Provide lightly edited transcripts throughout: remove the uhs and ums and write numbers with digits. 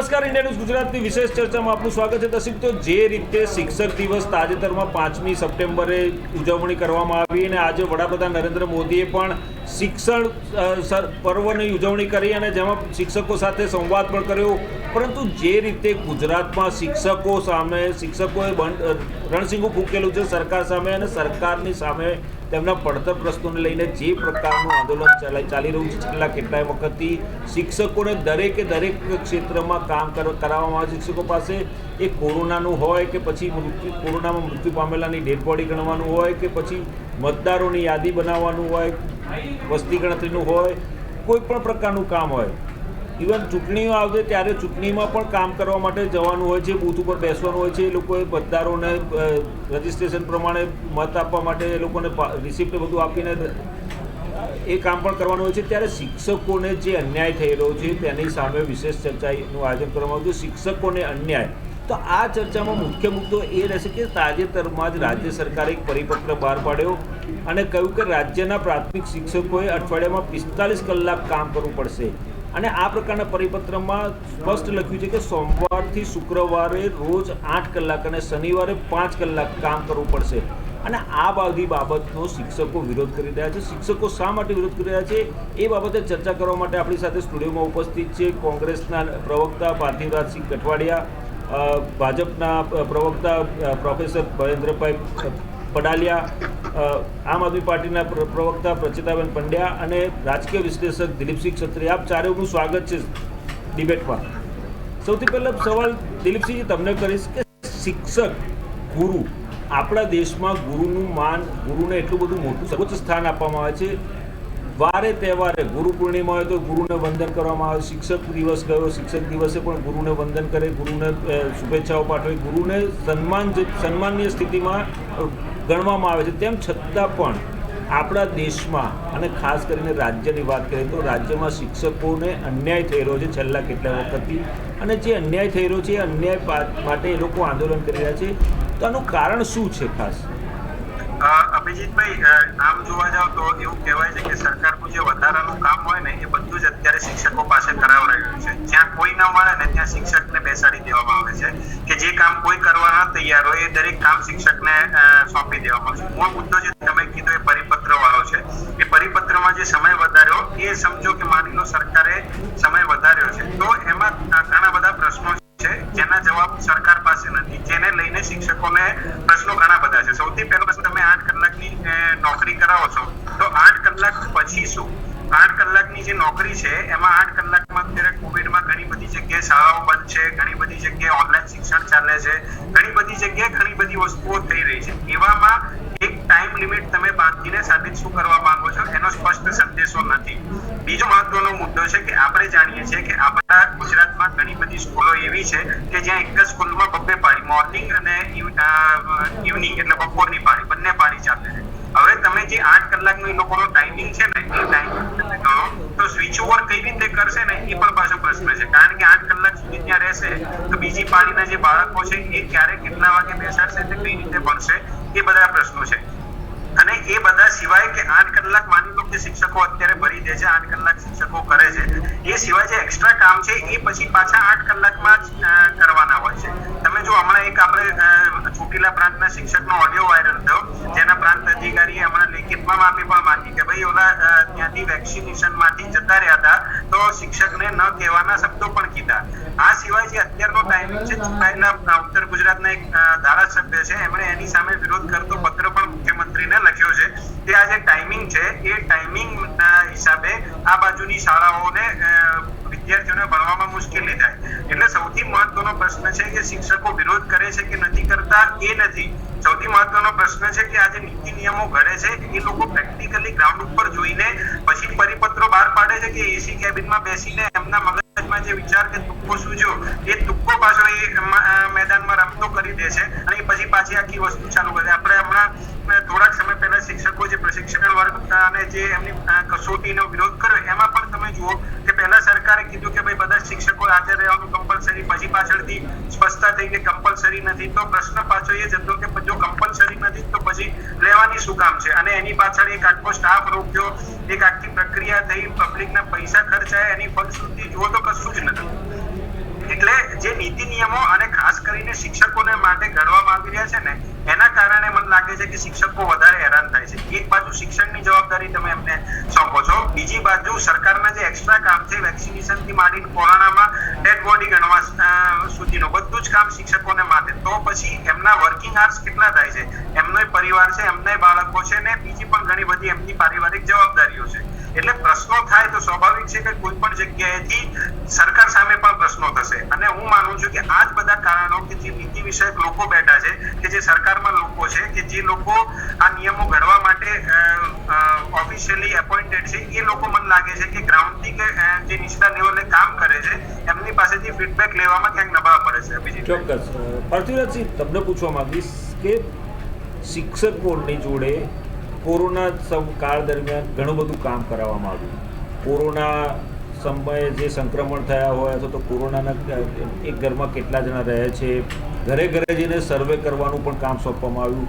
નમસ્કાર, India news ગુજરાતની વિશેષ ચર્ચામાં આપનું સ્વાગત છે. દર્શક મિત્રો, જે રીતે શિક્ષક દિવસ તાજેતરમાં 5મી સપ્ટેમ્બરે ઉજવણી કરવામાં આવી અને આજે વડાપ્રધાન નરેન્દ્ર મોદીએ પણ શિક્ષણ પર્વની ઉજવણી કરી અને જેમાં શિક્ષકો સાથે સંવાદ પણ કર્યો. પરંતુ જે રીતે ગુજરાતમાં શિક્ષકોએ રણસિંગું ફૂંકેલું છે સરકાર સામે અને સરકારની સામે તેમના પડતર પ્રશ્નોને લઈને જે પ્રકારનું આંદોલન ચાલી રહ્યું છે છેલ્લા કેટલાય વખતથી, શિક્ષકોને દરેક ક્ષેત્રમાં કામ કરાવવામાં આવે છે. શિક્ષકો પાસે એ કોરોનાનું હોય કે પછી કોરોનામાં મૃત્યુ પામેલાની ડેડ બોડી ગણવાનું હોય કે પછી મતદારોની યાદી બનાવવાનું હોય, વસ્તી ગણતરીનું હોય, કોઈ પણ પ્રકારનું કામ હોય. ઇવન ચૂંટણીઓ આવે ત્યારે ચૂંટણીમાં પણ કામ કરવા માટે જવાનું હોય છે, બૂથ ઉપર બેસવાનું હોય છે. એ લોકોએ મતદારોને રજિસ્ટ્રેશન પ્રમાણે મત આપવા માટે એ લોકોને રિસિપ્ટ બધું આપીને એ કામ પણ કરવાનું હોય છે. ત્યારે શિક્ષકોને જે અન્યાય થઈ રહ્યો છે તેની સામે વિશેષ ચર્ચાનું આયોજન કરવામાં આવ્યું છે. શિક્ષકોને અન્યાય, તો આ ચર્ચામાં મુખ્ય મુદ્દો એ રહેશે કે તાજેતરમાં જ રાજ્ય સરકારે એક પરિપત્ર બહાર પાડ્યો અને કહ્યું કે રાજ્યના પ્રાથમિક શિક્ષકોએ અઠવાડિયામાં 45 કલાક કામ કરવું પડશે. અને આ પ્રકારના પરિપત્રમાં સ્પષ્ટ લખ્યું છે કે સોમવારથી શુક્રવારે રોજ 8 કલાક અને શનિવારે 5 કલાક કામ કરવું પડશે. અને આ બધી બાબતનો શિક્ષકો વિરોધ કરી રહ્યા છે. શિક્ષકો શા માટે વિરોધ કરી રહ્યા છે એ બાબતે ચર્ચા કરવા માટે આપણી સાથે સ્ટુડિયોમાં ઉપસ્થિત છે કોંગ્રેસના પ્રવક્તા પાર્થિવરાજસિંહ કઠવાડિયા, ભાજપના પ્રવક્તા પ્રોફેસર ભરેન્દ્રભાઈ પડાલિયા, આમ આદમી પાર્ટીના પ્રવક્તા પ્રચિતાબેન પંડ્યા અને રાજકીય વિશ્લેષક દિલીપસિંહ ક્ષત્રિય. આપ ચારેયનું સ્વાગત છે ડિબેટમાં. સૌથી પહેલા સવાલ દિલીપસિંહજી તમને કરીશ કે શિક્ષક ગુરુ, આપણા દેશમાં ગુરુનું માન, ગુરુને એટલું બધું મોટું સર્વોચ્ચ સ્થાન આપવામાં આવે છે. વારે તહેવારે ગુરુ પૂર્ણિમા હોય તો ગુરુને વંદન કરવામાં આવે. શિક્ષક દિવસ ગયો, શિક્ષક દિવસે પણ ગુરુને વંદન કરે, ગુરુને શુભેચ્છાઓ પાઠવે, ગુરુને સન્માનીય સ્થિતિમાં ગણવામાં આવે છે. તેમ છતાં પણ આપણા દેશમાં અને ખાસ કરીને રાજ્યની વાત કરીએ તો રાજ્યમાં શિક્ષકોને અન્યાય થઈ રહ્યો છે છેલ્લા કેટલાય વખતથી. અને જે અન્યાય થઈ રહ્યો છે એ અન્યાય માટે એ લોકો આંદોલન કરી રહ્યા છે. તો આનું કારણ શું છે ખાસ? અભિજીતભાઈ, આમ જોવા જાવ તો એવું કહેવાય છે કે સરકારનું જે વધારાનું કામ હોય ને એ બધું જ અત્યારે શિક્ષકો પાસે કરાવડાવ્યું છે. જ્યાં કોઈ ન મળે ને ત્યાં શિક્ષકને બેસાડી દેવામાં આવે છે કે જે કામ કોઈ કરવા ન તૈયાર હોય એ દરેક કામ શિક્ષકને સોંપી દેવામાં આવે છે. મૂળ મુદ્દો જે તમે કીધો એ પરિપત્ર વાળો છે. એ પરિપત્રમાં જે સમય વધાર્યો એ સમજો કે માની લો સરકારે સમય વધાર્યો છે તો એમાં ઘણા બધા પ્રશ્નો છે જેના જવાબ સરકાર પાસે નથી, જેને લઈને શિક્ષકોને પ્રશ્નો ઘણા બધા છે. સૌથી પહેલો પ્રશ્ન, તમે 8 કલાકની નોકરી કરાવો છો તો 8 કલાક પછી શું? 8 કલાકની જે નોકરી છે એમાં 8 કલાકમાં અત્યારે કોવિડમાં ઘણી બધી જગ્યાએ શાળાઓ બંધ છે, ઘણી બધી જગ્યાએ ઓનલાઈન શિક્ષણ ચાલે છે, ઘણી બધી જગ્યાએ ઘણી બધી વસ્તુઓ થઈ રહી છે. એવામાં એક ટાઈમ લિમિટ તમે બાંધીને સાથે શું કરવા માંગો છો એનો સ્પષ્ટ સંદેશો નથી. બીજો મહત્વનો મુદ્દો છે કે આપણે જાણીએ છીએ કે આપણા ગુજરાતમાં ઘણી બધી સ્કૂલો એવી છે કે જ્યાં એક જ સ્કૂલમાં 2 પાળી, મોર્નિંગ અને ઇવનિંગ એટલે બપોરની પાળી, બંને પાળી ચાલે છે. હવે તમે જે 8 કલાકનો એ લોકોનો ટાઈમિંગ છે ને એ ટાઈમિંગ ગણો તો સ્વિચ ઓવર કઈ રીતે કરશે ને એ પણ પાછો પ્રશ્ન છે. કારણ કે 8 કલાક સુધી ત્યાં રહેશે તો બીજી પાળીના જે બાળકો છે એ ક્યારે કેટલા વાગે બેસાડશે તે કઈ રીતે ભણશે, એ બધા પ્રશ્નો છે. અને એ બધા સિવાય કે 8 કલાક માની લો કે શિક્ષકો અત્યારે ભરી દે છે, 8 કલાક શિક્ષકો કરે છે, એ સિવાય જે એક્સ્ટ્રા કામ છે એ પછી પાછા 8 કલાકમાં જ કરવાના હોય છે. તમે જો હમણાં એક આપણે ચોટીલા પ્રાંતના શિક્ષકનો ઓડિયો વાયરલ થયો જેના પ્રાંત અધિકારીએ હમણાં લેખિતમાં માફી પણ માંગી કે ભાઈ ઓલા ત્યાંથી વેક્સિનેશન માંથી જતા રહ્યા હતા તો શિક્ષકને ન કહેવાના શબ્દો પણ કીધા. આ સિવાય જે અત્યારનો ટાઈમિંગ છે, ચૂંટાયેલા ઉત્તર ગુજરાતના એક ધારાસભ્ય છે એમણે એની સામે વિરોધ કરતો પત્ર પણ મુખ્યમંત્રીને લખ્યો છે કે આ જે ટાઈમિંગ છે એ ટાઈમિંગ હિસાબે આ બાજુની શાળાઓને વિદ્યાર્થીઓને ભણવામાં મુશ્કેલી થાય. એટલે સૌથી મહત્વનો પ્રશ્ન છે કે શિક્ષકો વિરોધ કરે છે કે નથી કરતા એ નથી. સૌથી મહત્વનો પ્રશ્ન છે કે આ જે નીતિ નિયમો ઘડે છે એ લોકો પ્રેક્ટિકલી ગ્રાઉન્ડ ઉપર જોઈને પછી પરિપત્રો બહાર પાડે છે કે એસી કેબિનમાં બેસીને એમના મગજમાં જે વિચાર કે તુક્કો સૂજ્યો એ તુક્કો પાછો એ મેદાનમાં રમતો કરી દે છે અને પછી પાછી આખી વસ્તુ ચાલુ કરે. આપણે હમણાં થોડાક સમય પહેલા શિક્ષકો જે પ્રશિક્ષણ વર્ગ અને જે એમની કસોટીનો વિરોધ કર્યો એમાં પણ તમે જુઓ કે પહેલા સરકારે કીધું કે ભાઈ બધા શિક્ષકો હાજર રહેવાનું કમ્પલસરી, પછી પાછળથી સ્પષ્ટતા થઈ કે કમ્પલસરી નથી. તો પ્રશ્ન પાછો એ જ હતો કે જો કમ્પલસરી નથી તો પછી લેવાની શું કામ છે? અને એની પાછળ એક આખો સ્ટાફ રોક્યો, એક આખી પ્રક્રિયા થઈ, પબ્લિકના પૈસા ખર્ચાયા, એની ફલશ્રુતિ જુઓ તો કશું જ નથી. એટલે જે નીતિ નિયમો અને ખાસ કરીને શિક્ષકોને માટે ઘડવામાં આવી રહ્યા છે ને એના કારણે મને લાગે છે કે શિક્ષકો વધારે હેરાન થાય છે. એક બાજુ શિક્ષણની જવાબદારી તમે એમને સોંપો છો, બીજી બાજુ સરકારના જે એક્સ્ટ્રા કામ છે વેક્સિનેશન થી માંડીને કોરોનામાં ડેડ બોડી ગણવા સુધીનું બધું જ કામ શિક્ષકોને માટે, તો પછી એમના વર્કિંગ આર્સ કેટલા થાય છે, એમનો પરિવાર છે, એમના બાળકો છે ને બીજી પણ ઘણી બધી એમની પારિવારિક જવાબદારીઓ છે. એટલે પ્રશ્નો થાય તો સ્વાભાવિક છે કે કોઈ પણ જગ્યાએથી સરકાર સામે પણ પ્રશ્નો થશે. અને હું માનું છું કે આ જ બધા કારણો કે જે નીતિ વિષયક લોકો બેઠા છે, કે જે સરકારમાં લોકો છે, કે જે લોકો આ નિયમો ઘડવા માટે ઓફિશિયલી એપોઇન્ટેડ છે, એ લોકો મને લાગે છે કે ગ્રાઉન્ડથી કે જે નીચલા લેવલે કામ કરે છે એમની પાસેથી ફીડબેક લેવામાં ક્યાંક નબળા પડે છે. અભિજીત ચોક્કસ. પાર્થિવરાજસિંહ, તમને પૂછવા માંગીશ કે શિક્ષકોની જોડે કોરોના કાળ દરમિયાન ઘણું બધું કામ કરાવવામાં આવ્યું. કોરોના સમયે જે સંક્રમણ થયા હોય અથવા તો કોરોનાના એક ઘરમાં કેટલા જણા રહે છે, ઘરે ઘરે જઈને સર્વે કરવાનું પણ કામ સોંપવામાં આવ્યું.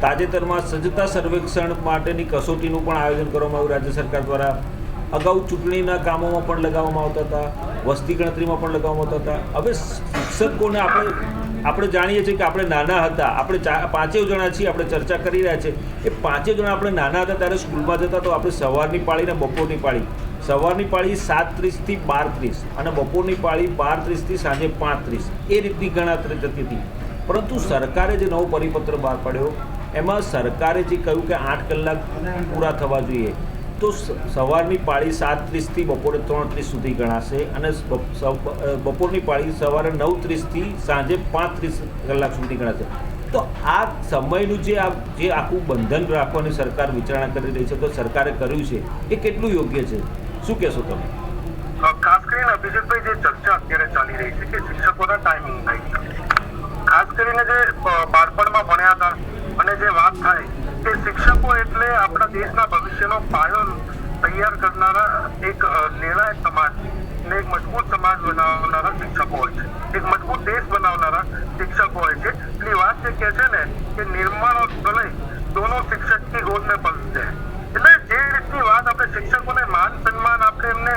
તાજેતરમાં સજ્જતા સર્વેક્ષણ માટેની કસોટીનું પણ આયોજન કરવામાં આવ્યું રાજ્ય સરકાર દ્વારા. અગાઉ ચૂંટણીના કામોમાં પણ લગાવવામાં આવતા હતા, વસ્તી ગણતરીમાં પણ લગાવવામાં આવતા હતા. હવે શિક્ષકોને આપણે જાણીએ છીએ કે આપણે નાના હતા, આપણે પાંચેય જણા છીએ, આપણે ચર્ચા કરી રહ્યા છીએ, એ પાંચેય જણા આપણે નાના હતા ત્યારે સ્કૂલમાં જતા તો આપણે સવારની પાળી ને બપોરની પાળી, સવારની પાળી 7:30 થી 12:30 અને બપોરની પાળી 12:30 થી સાંજે 5:30 એ રીતની ગણતરી થતી હતી. પરંતુ સરકારે જે નવો પરિપત્ર બહાર પાડ્યો એમાં સરકારે જે કહ્યું કે 8 કલાક પૂરા થવા જોઈએ, તો સવારની પાળી 7:30 થી બપોરે 3:30 સુધી ગણાશે અને બપોરની પાળી સવારે 9:30 થી સાંજે 5:30 કલાક સુધી ગણાશે. તો આ સમયનું જે આખું બંધન રાખવાની સરકાર વિચારણા કરી રહી છે, તો સરકારે કર્યું છે એ કેટલું યોગ્ય છે, શું કહેશો તમે? ખાસ કરીને અભિજીતભાઈ, જે ચર્ચા અત્યારે ચાલી રહી છે કે શિક્ષકોના ટાઈમિંગ થાય, ખાસ કરીને જે બાળપણમાં ભણ્યા હતા અને જે વાત થાય કે શિક્ષકો એટલે આપણા દેશના ભવિષ્યનો પાયો તૈયાર કરનારા એક નિર્ણાયક સમાજ ને એક મજબૂત સમાજ બનાવનારા શિક્ષકો હોય છે, એક મજબૂત દેશ બનાવનારા શિક્ષકો હોય છે. એટલી વાત છે કે છે ને કે નિર્માણ और प्रलय दोनों शिक्षक की गोद में पलते हैं. એટલે જે રીતની વાત આપણે શિક્ષકોને માન સન્માન આપણે એમને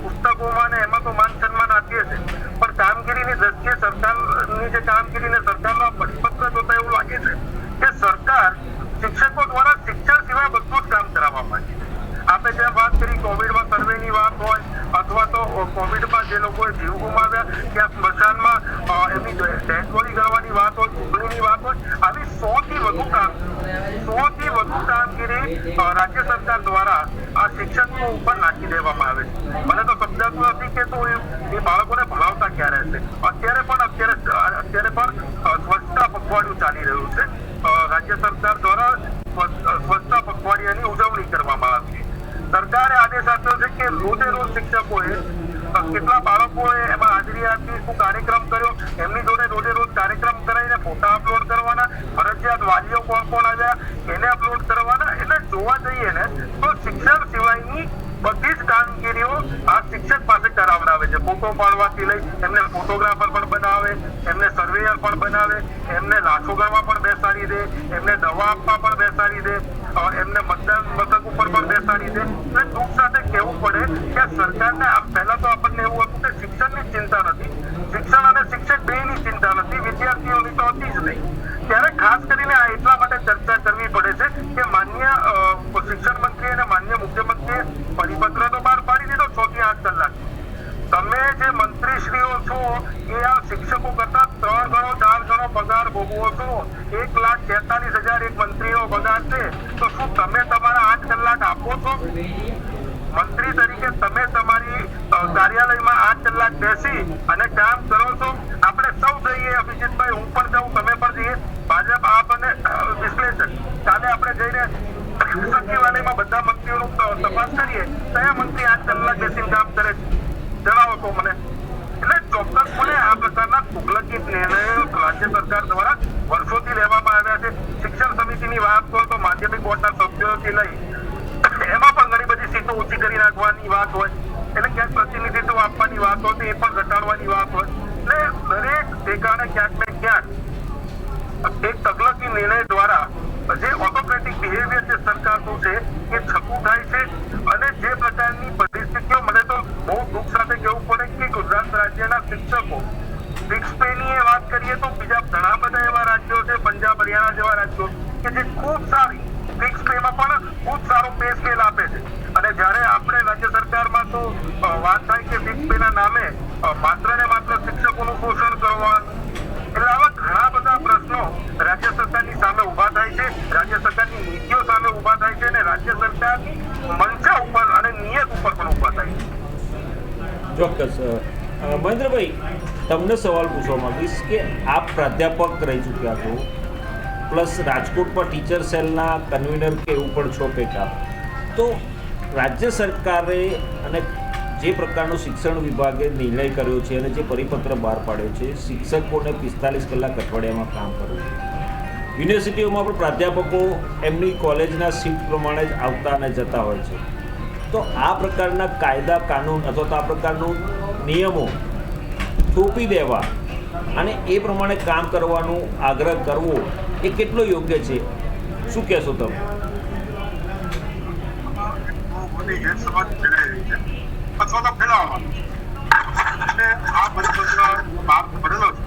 પુસ્તકોમાં ને એમાં તો માન સન્માન આપીએ છીએ, પણ કામગીરીની દ્રષ્ટિએ સરકારની જે કામગીરીને સરકારના પરિપત્ર જોતા એવું લાગે છે કે સરકાર શિક્ષકો દ્વારા શિક્ષણ સિવાય બધું જ કામ કરાવવા માંગે છે. આપણે જેમ વાત કરી કોવિડમાં સર્વેની વાત હોય અથવા તો કોવિડમાં જે લોકોએ જીવ ગુમાવ્યા ત્યાં સ્મશાનમાં એમની ડેડ બોડી ગણવાની વાત હોય, ચૂંટણીની વાત હોય, આવી 100થી વધુ કામગીરી રાજ્ય સરકાર દ્વારા આ શિક્ષકો ઉપર નાખી દેવામાં આવે છે. મને તો સમજાતું નથી કે તો એ બાળકોને ભણાવતા ક્યારે હશે. અત્યારે પણ સ્વચ્છતા પખવાડિયું ચાલી રહ્યું છે. રાજ્ય સરકાર દ્વારા સ્વચ્છતા પખવાડિયાની ઉજવણી કરવામાં આવી છે. સરકારે આદેશ આપ્યો છે કે રોજે રોજ શિક્ષકોએ કેટલા બાળકોએ એમાં હાજરી આપી, શું કાર્યક્રમ કર્યો, એમની જોડે રોજે રોજ કાર્યક્રમ કરાવીને ફોટા અપલોડ કરવાના, ફરજિયાત વાલીઓ કોણ આવ્યા એને અપલોડ કરવાના. એટલે જોવા જઈએ ને તો શિક્ષણ સિવાયની બધી જ કામગીરીઓ આ શિક્ષક પાસે કરાવડાવે છે. ફોટો પાડવાથી લઈ એમને ફોટોગ્રાફર પણ બનાવે, એમને સર્વેયર પણ બનાવે, એમને લાશો ગણવા પણ બેસાડી દે, એમને દવા આપવા પણ બેસાડી દે, એમને મતદાન મથક ઉપર પણ બેસાડી દે. એટલે દુઃખ સાથે કહેવું પડે કે સરકારને પહેલા તો આપણને એવું હતું કે શિક્ષણની ચિંતા નથી, શિક્ષણ અને શિક્ષક બેયની ચિંતા નથી, વિદ્યાર્થીઓની તો હતી જ નહીં. ત્યારે ખાસ કરીને આ એટલા માટે ચર્ચા કરવી પડે છે કે માન્ય શિક્ષણ મંત્રી અને માન્ય મુખ્યમંત્રીએ પરિપત્ર તો બહાર પાડી દીધો 6 થી 8 કલાક. તમે જે મંત્રીશ્રીઓ છો એ આ શિક્ષકો કરતા 3 ગણો 4 ગણો પગાર ભોગવો છો. 1,43,000 એક મંત્રીનો પગાર છે, તો શું તમે તમારા 8 કલાક આપો છો? મંત્રી તરીકે તમે તમારી કાર્યાલયમાં 8 કલાક બેસી અને કામ કરો છો? આપણે સૌ જઈએ, અભિજીતભાઈ, હું પણ જાઉં, તમે પણ જઈએ, ભાજપ આપ અને વિશ્લેષક, કાલે આપણે જઈને સચિવાલયમાં બધા મંત્રીઓનું તપાસ કરીએ, કયા મંત્રી 8 કલાક બેસીને કામ કરે છે? જણાવો તો મને. એટલે ચોક્કસપણે આ પ્રકારના તુગલકી નિર્ણયો રાજ્ય સરકાર દ્વારા વર્ષોથી લેવામાં આવ્યા છે. શિક્ષણ સમિતિની વાત હોય તો માધ્યમિક બોર્ડના સભ્યોથી લઈ એમાં પણ ઘણી બધી સીટો ઓછી કરી નાખવાની વાત હોય, એટલે ક્યાંક પ્રતિનિધિત્વ આપવાની વાત હોય તો એ પણ ઘટાડવાની વાત હોય. એટલે દરેક ઠેકાણે ક્યાંક ને ક્યાંક એક તકલકી નિર્ણય દ્વારા જે ઓટોક્રેટિક બિહેવિયર જે સરકારનું છે એ છતું થાય છે. અને જે પ્રકારની પરિસ્થિતિઓ, મને તો બહુ દુઃખ સાથે કહેવું પડે કે ગુજરાત ઉપરાંત રાજ્યના શિક્ષકો ફિક્સ પે ની વાત કરીએ તો બીજા ઘણા બધા એવા રાજ્યો છે, પંજાબ, હરિયાણા જેવા રાજ્યો કે જે ખૂબ સારી ફિક્સ પે માં પણ ખૂબ સારો પે સ્કેલ આપે છે. અને જ્યારે આપણે રાજ્ય સરકારમાં તો વાત થાય કે ફિક્સ પે ના નામે માત્ર ને માત્ર શિક્ષકોનું શોષણ કરવાનું, એટલે આવા ઘણા બધા પ્રશ્નો રાજ્ય સરકારની સામે ઉભા થાય છે, રાજ્ય સરકારની નીતિઓ સામે ઉભા થાય છે અને રાજ્ય સરકારની મંશા ઉપર અને નિયત ઉપર પણ ઉભા થાય છે. ચોક્કસ. મહેન્દ્રભાઈ, તમને સવાલ પૂછવા માંગીશ કે આપ પ્રાધ્યાપક રહી ચૂક્યા છો, પ્લસ રાજકોટમાં ટીચર સેલના કન્વીનર કે એવું પણ છો કંઈક આપ, તો રાજ્ય સરકારે અને જે પ્રકારનો શિક્ષણ વિભાગે નિર્ણય કર્યો છે અને જે પરિપત્ર બહાર પાડ્યો છે, શિક્ષકોને 45 કલાક અઠવાડિયામાં કામ કરવું, યુનિવર્સિટીઓમાં પણ પ્રાધ્યાપકો એમની કોલેજના શિફ્ટ પ્રમાણે જ આવતા અને જતા હોય છે, તો આ પ્રકારના કાયદા કાનૂન અથવા તો આ પ્રકારનું નિયમો થોપી દેવા અને એ પ્રમાણે કામ કરવાનો આગ્રહ કરવો એ કેટલો યોગ્ય છે? શું કહેશો તમે? અથવા તો ફેલાવવામાં અને આ પરિપત્ર બહાર પડેલો છે,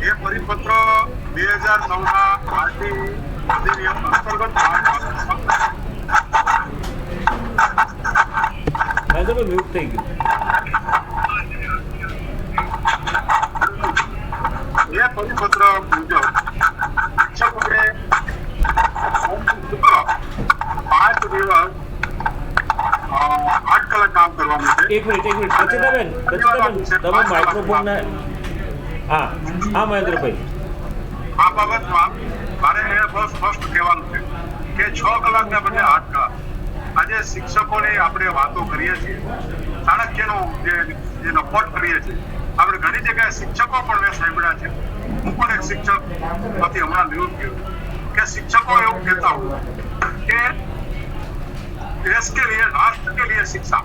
એ પરિપત્ર 2009 આરટી અધિનિયમ અંતર્ગત મ્યુટ થઈ ગયું. એ પરિપત્ર મુજબ શિક્ષકોને 5 દિવસ 8 કલાક કામ કરવાનું છે. એક મિનિટ રચિતાબેન, તમે માઇક્રોફોનને હા મહેન્દ્રભાઈ, આ બાબતમાં મારે એ બસ સ્પષ્ટ કહેવાનું છે કે 6 કલાકને બદલે 8 કલાક. આજે શિક્ષકોની આપણે વાતો કરીએ છીએ, ચાણક્યનું જે નફોટ કરીએ છીએ, આપણે ઘણી જગ્યાએ શિક્ષકો પણ મેં સાંભળ્યા છે. હું પણ એક શિક્ષક માંથી હમણાં નિવૃત્ત થયો કે શિક્ષકો એવું કહેતા હોય કે देश के लिए, राष्ट्र के लिए शिक्षा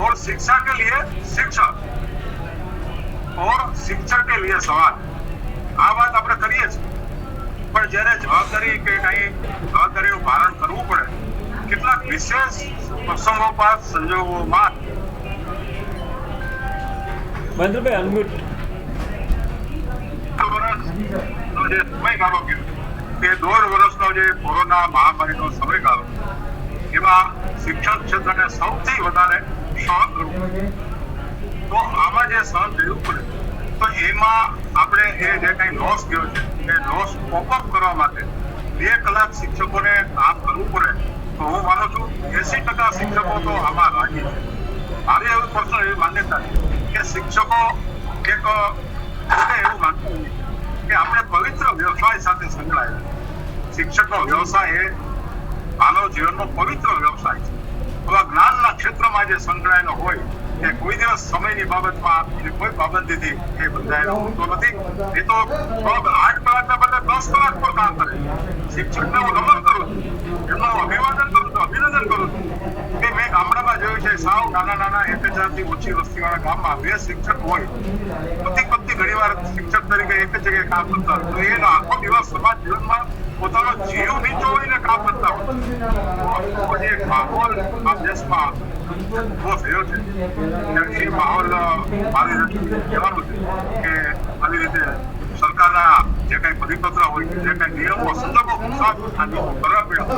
और शिक्षा के लिए शिक्षक और शिक्षक के लिए समाज. આ વાત આપણે કરીએ છીએ, પણ જ્યારે જવાબદારી કે કઈ જવાબદારીનું પાલન કરવું પડે, કેટલાક વિશેષ પ્રસંગોપાત સંજોગોમાં મહેન્દ્રભાઈ અનમ્યુટ. જે સમયગાળો ગયો કે 1.5 વર્ષનો જે કોરોના મહામારીનો સમયગાળો, એમાં શિક્ષણ ક્ષેત્રને સૌથી વધારે સહન કરવું પડે. તો આમાં જે સહન કરવું પડે, તો એમાં આપણે એ જે કંઈ લોસ ગયો છે એ લોસ કોપઅપ કરવા માટે 2 કલાક શિક્ષકોને કામ કરવું પડે. તો હું માનું છું 80% શિક્ષકો તો આમાં રાજી છે. મારે એવું પર્સનલ એવી માન્યતા છે કે શિક્ષકો એક એવું માનતું કે આપણે પવિત્ર વ્યવસાય સાથે સંકળાયેલા. શિક્ષકનો વ્યવસાય એ માનવ જીવનનો પવિત્ર વ્યવસાય છે. આવા જ્ઞાનના ક્ષેત્રમાં જે સંકળાયેલો હોય એ કોઈ દિવસ સમયની બાબતમાં કોઈ પાબંદીથી એ બંધાયેલો હોતો નથી. એ તો 8 કલાકના બદલે 10 કલાક પર કામ કરે. શિક્ષકને હું નમન કરું છું, એમનું અભિવાદન કરું છું, અભિનંદન કરું છું કે મેં ગામડામાં જોયું છે, સાવ નાના 1000થી ઓછી વસ્તીવાળા ગામમાં 2 શિક્ષક હોય, પતિ ઘણી વાર શિક્ષક તરીકે એક જ જગ્યાએ કામ કરતા હોય, તો એ આખો દિવસ સમાજ જીવનમાં પોતાનો જીવ નીચોવીને કામ કરતા હોય. જે માહોલ આ દેશમાં ઉભો થયો છે, એ માહોલ મારી રીતે કહેવાનું છે કે આવી રીતે સરકારના જે કંઈ પરિપત્ર હોય, જે કંઈ નિયમો સંદર્ભો કરવા પડ્યા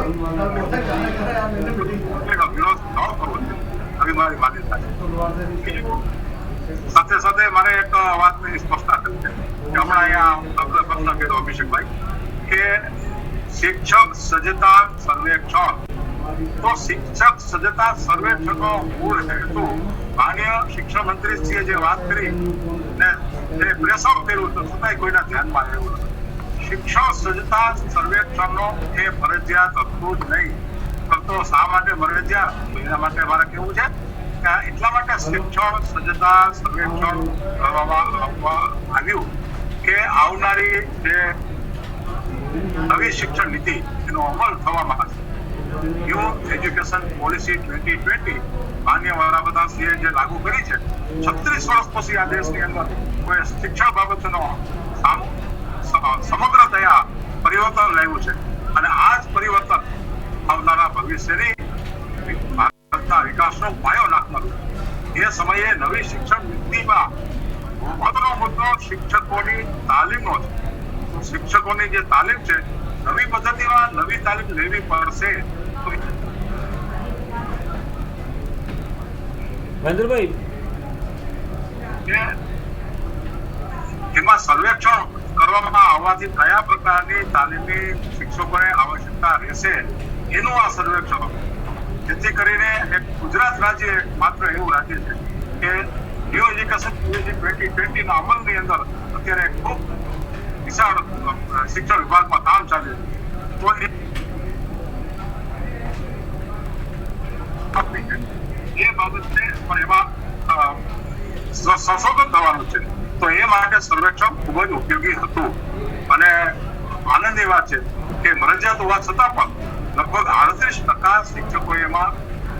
વિરોધ ન કરવો છે, આવી મારી માન્યતા છે. સાથે સાથે મારે એક વાતની સ્પષ્ટતા કરવી છે કે હમણાં અહીંયા આપણે પ્રશ્ન કર્યો અભિષેકભાઈ કે શિક્ષક સજ્જતા સર્વેક્ષણ. તો શિક્ષક સજ્જતા સર્વેક્ષણનો મૂળ હેતુ માન્ય શિક્ષણ મંત્રીશ્રીએ જે વાત કરી ને જે પ્રેસ આઉટ કર્યું તો છતાંય કોઈના ધ્યાનમાં આવ્યું નથી. શિક્ષણ સજ્જતા સર્વેક્ષણનો એ ફરજિયાત હતું જ નહીં. તો શા માટે ફરજિયાત? એના માટે મારે કેવું છે કે એટલા માટે શિક્ષણ સજ્જતા સર્વેક્ષણ કરવામાં આવ્યું કે આવનારી જે નવી શિક્ષણ નીતિ એનો અમલ થવામાં આવશે. ન્યૂ એજ્યુકેશન પોલિસી 2020 માન્ય વડાપ્રધાનશ્રીએ જે લાગુ કરી છે, 36 વર્ષ પછી આ દેશની અંદર કોઈ શિક્ષણ બાબતનો સમગ્રતયા પરિવર્તન લાવ્યું છે અને આ જ પરિવર્તન આવનારા ભવિષ્યની ભારતના વિકાસનો પાયો નાખનારું. એ સમયે નવી શિક્ષણ નીતિમાં મહત્વનો મુદ્દો શિક્ષકોની તાલીમનો છે. શિક્ષકોની જે તાલીમ છે, નવી પદ્ધતિમાં નવી તાલીમ લેવી પડશે. મહેન્દ્રભાઈ, એમાં સર્વેક્ષણ કરવામાં આવવાથી કયા પ્રકારની તાલીમની શિક્ષકોને આવશ્યકતા રહેશે એનું આ સર્વેક્ષણ, જેથી કરીને ગુજરાત રાજ્ય માત્ર એવું રાજ્ય છે કે ન્યૂ એજ્યુકેશન પોલિસી 2020 ના અમલની અંદર અત્યારે ખૂબ વિશાળ શિક્ષણ વિભાગમાં કામ ચાલે છે. એ બાબતે પણ એમાં સંશોધન થવાનું છે. તો એ માટે સર્વેક્ષણ ખૂબ જ ઉપયોગી હતું અને આનંદની વાત છે કે મરજિયાત હોવા છતાં પણ લગભગ 38% શિક્ષકો એમાં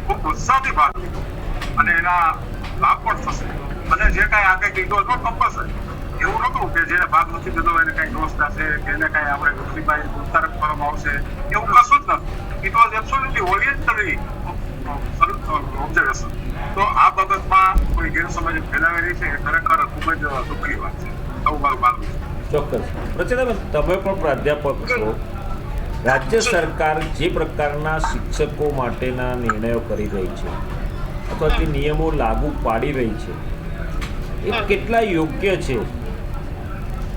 ખૂબ ઉત્સાહથી ભાગ લીધો અને એના લાભ પણ થશે. અને જે કાંઈ આગળ કીધું હતું કમ્પલસરી, એવું નહોતું કે જેને ભાગ નથી લીધો એને કઈ દોષ થશે કે એને કઈ આપણે દુઃખીભાઈ ઉતારક કરવામાં આવશે, એવું કશું જ નથી. It was absolutely voluntary observation. તો આ બાબતમાં કોઈ ગેરસમજ ફેલાવેલી છે એ ખરેખર ખૂબ જ દુઃખની વાત છે, આવું મારું માનવું છે. ચોક્કસ. રચનાબેન, તમે પણ પ્રાધ્યાપક છો. રાજ્ય સરકાર જે પ્રકારના શિક્ષકો માટેના નિર્ણયો કરી રહી છે અથવા જે નિયમો લાગુ પાડી રહી છે એ કેટલા યોગ્ય છે?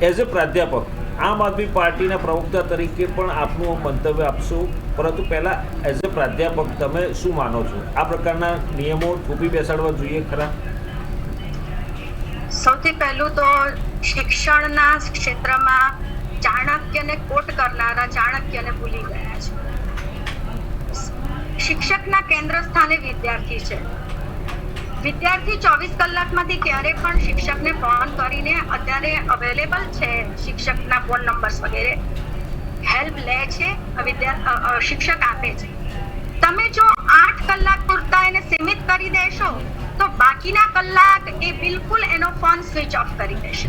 એઝ અ પ્રાધ્યાપક, આમ આદમી પાર્ટીના પ્રવક્તા તરીકે પણ આપનું મંતવ્ય આપશો, પરંતુ પહેલાં એઝ અ પ્રાધ્યાપક તમે શું માનો છો? આ પ્રકારના નિયમો થોપી બેસાડવા જોઈએ ખરા? સૌથી પહેલું તો શિક્ષણના ક્ષેત્રમાં ચાણક્યને કોટ કરનારા ચાણક્યને ભૂલી ગયા છે. શિક્ષકના કેન્દ્ર સ્થાને વિદ્યાર્થી છે. વિદ્યાર્થી 24 કલાકમાંથી ક્યારે પણ શિક્ષકને ફોન કરીને અત્યારે અવેલેબલ છે, શિક્ષકના ફોન નંબર્સ વગેરે હેલ્પ લે છે, શિક્ષક આપે છે. તમે જો 8 કલાક પૂરતા એને સીમિત કરી દેશો તો બાકીના કલાક એ બિલકુલ એનો ફોન સ્વિચ ઓફ કરી દેશે.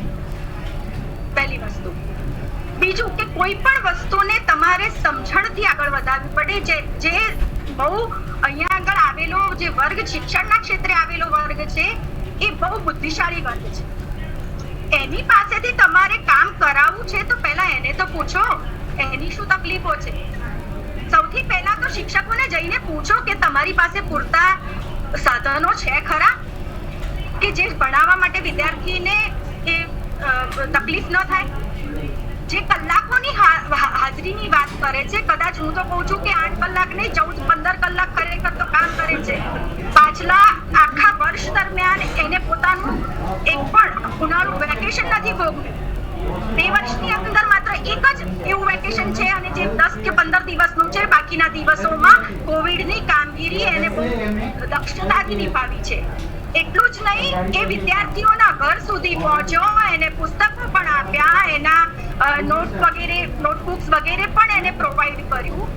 પહેલી વસ્તુ. બીજું કે કોઈ પણ વસ્તુને તમારે સમજણથી આગળ વધારવી પડે. જે બહુ અહીંયા આગળ આવેલો જે વર્ગ, શિક્ષણના ક્ષેત્રે આવેલો વર્ગ છે, એ બહુ બુદ્ધિશાળી વર્ગ છે. એની પાસેથી તમારે કામ કરાવવું છે તો પહેલા એને તો પૂછો એની શું તકલીફો છે. સૌથી પહેલા તો શિક્ષકોને જઈને પૂછો કે તમારી પાસે પૂરતા સાધનો છે ખરા કે જે ભણાવવા માટે વિદ્યાર્થીને એ તકલીફ ન થાય. જે કલાકોની હાજરીની વાત કરે છે, કદાચ હું તો કહું છું કે 8 કલાક નહીં, 14-15 કલાક ખરેખર તો કામ કરે છે. પાછલા આખા વર્ષ દરમિયાન એને પોતાનું એક પણ ઉનાળુ વેકેશન નથી ભોગવ્યું. 2 વર્ષની અંદર માત્ર એક જ એવું વેકેશન છે અને જે 10 કે 15 દિવસનું છે. બાકીના દિવસોમાં કોવિડની કામગીરી એને બહુ દક્ષતાથી નિભાવી છે. એટલું જ નહીં, એ વિદ્યાર્થીઓના ઘર સુધી પહોંચ્યો, એને પુસ્તકો પણ આપ્યા, એના નોટબુક્સ વગેરે પણ એને પ્રોવાઈડ કર્યું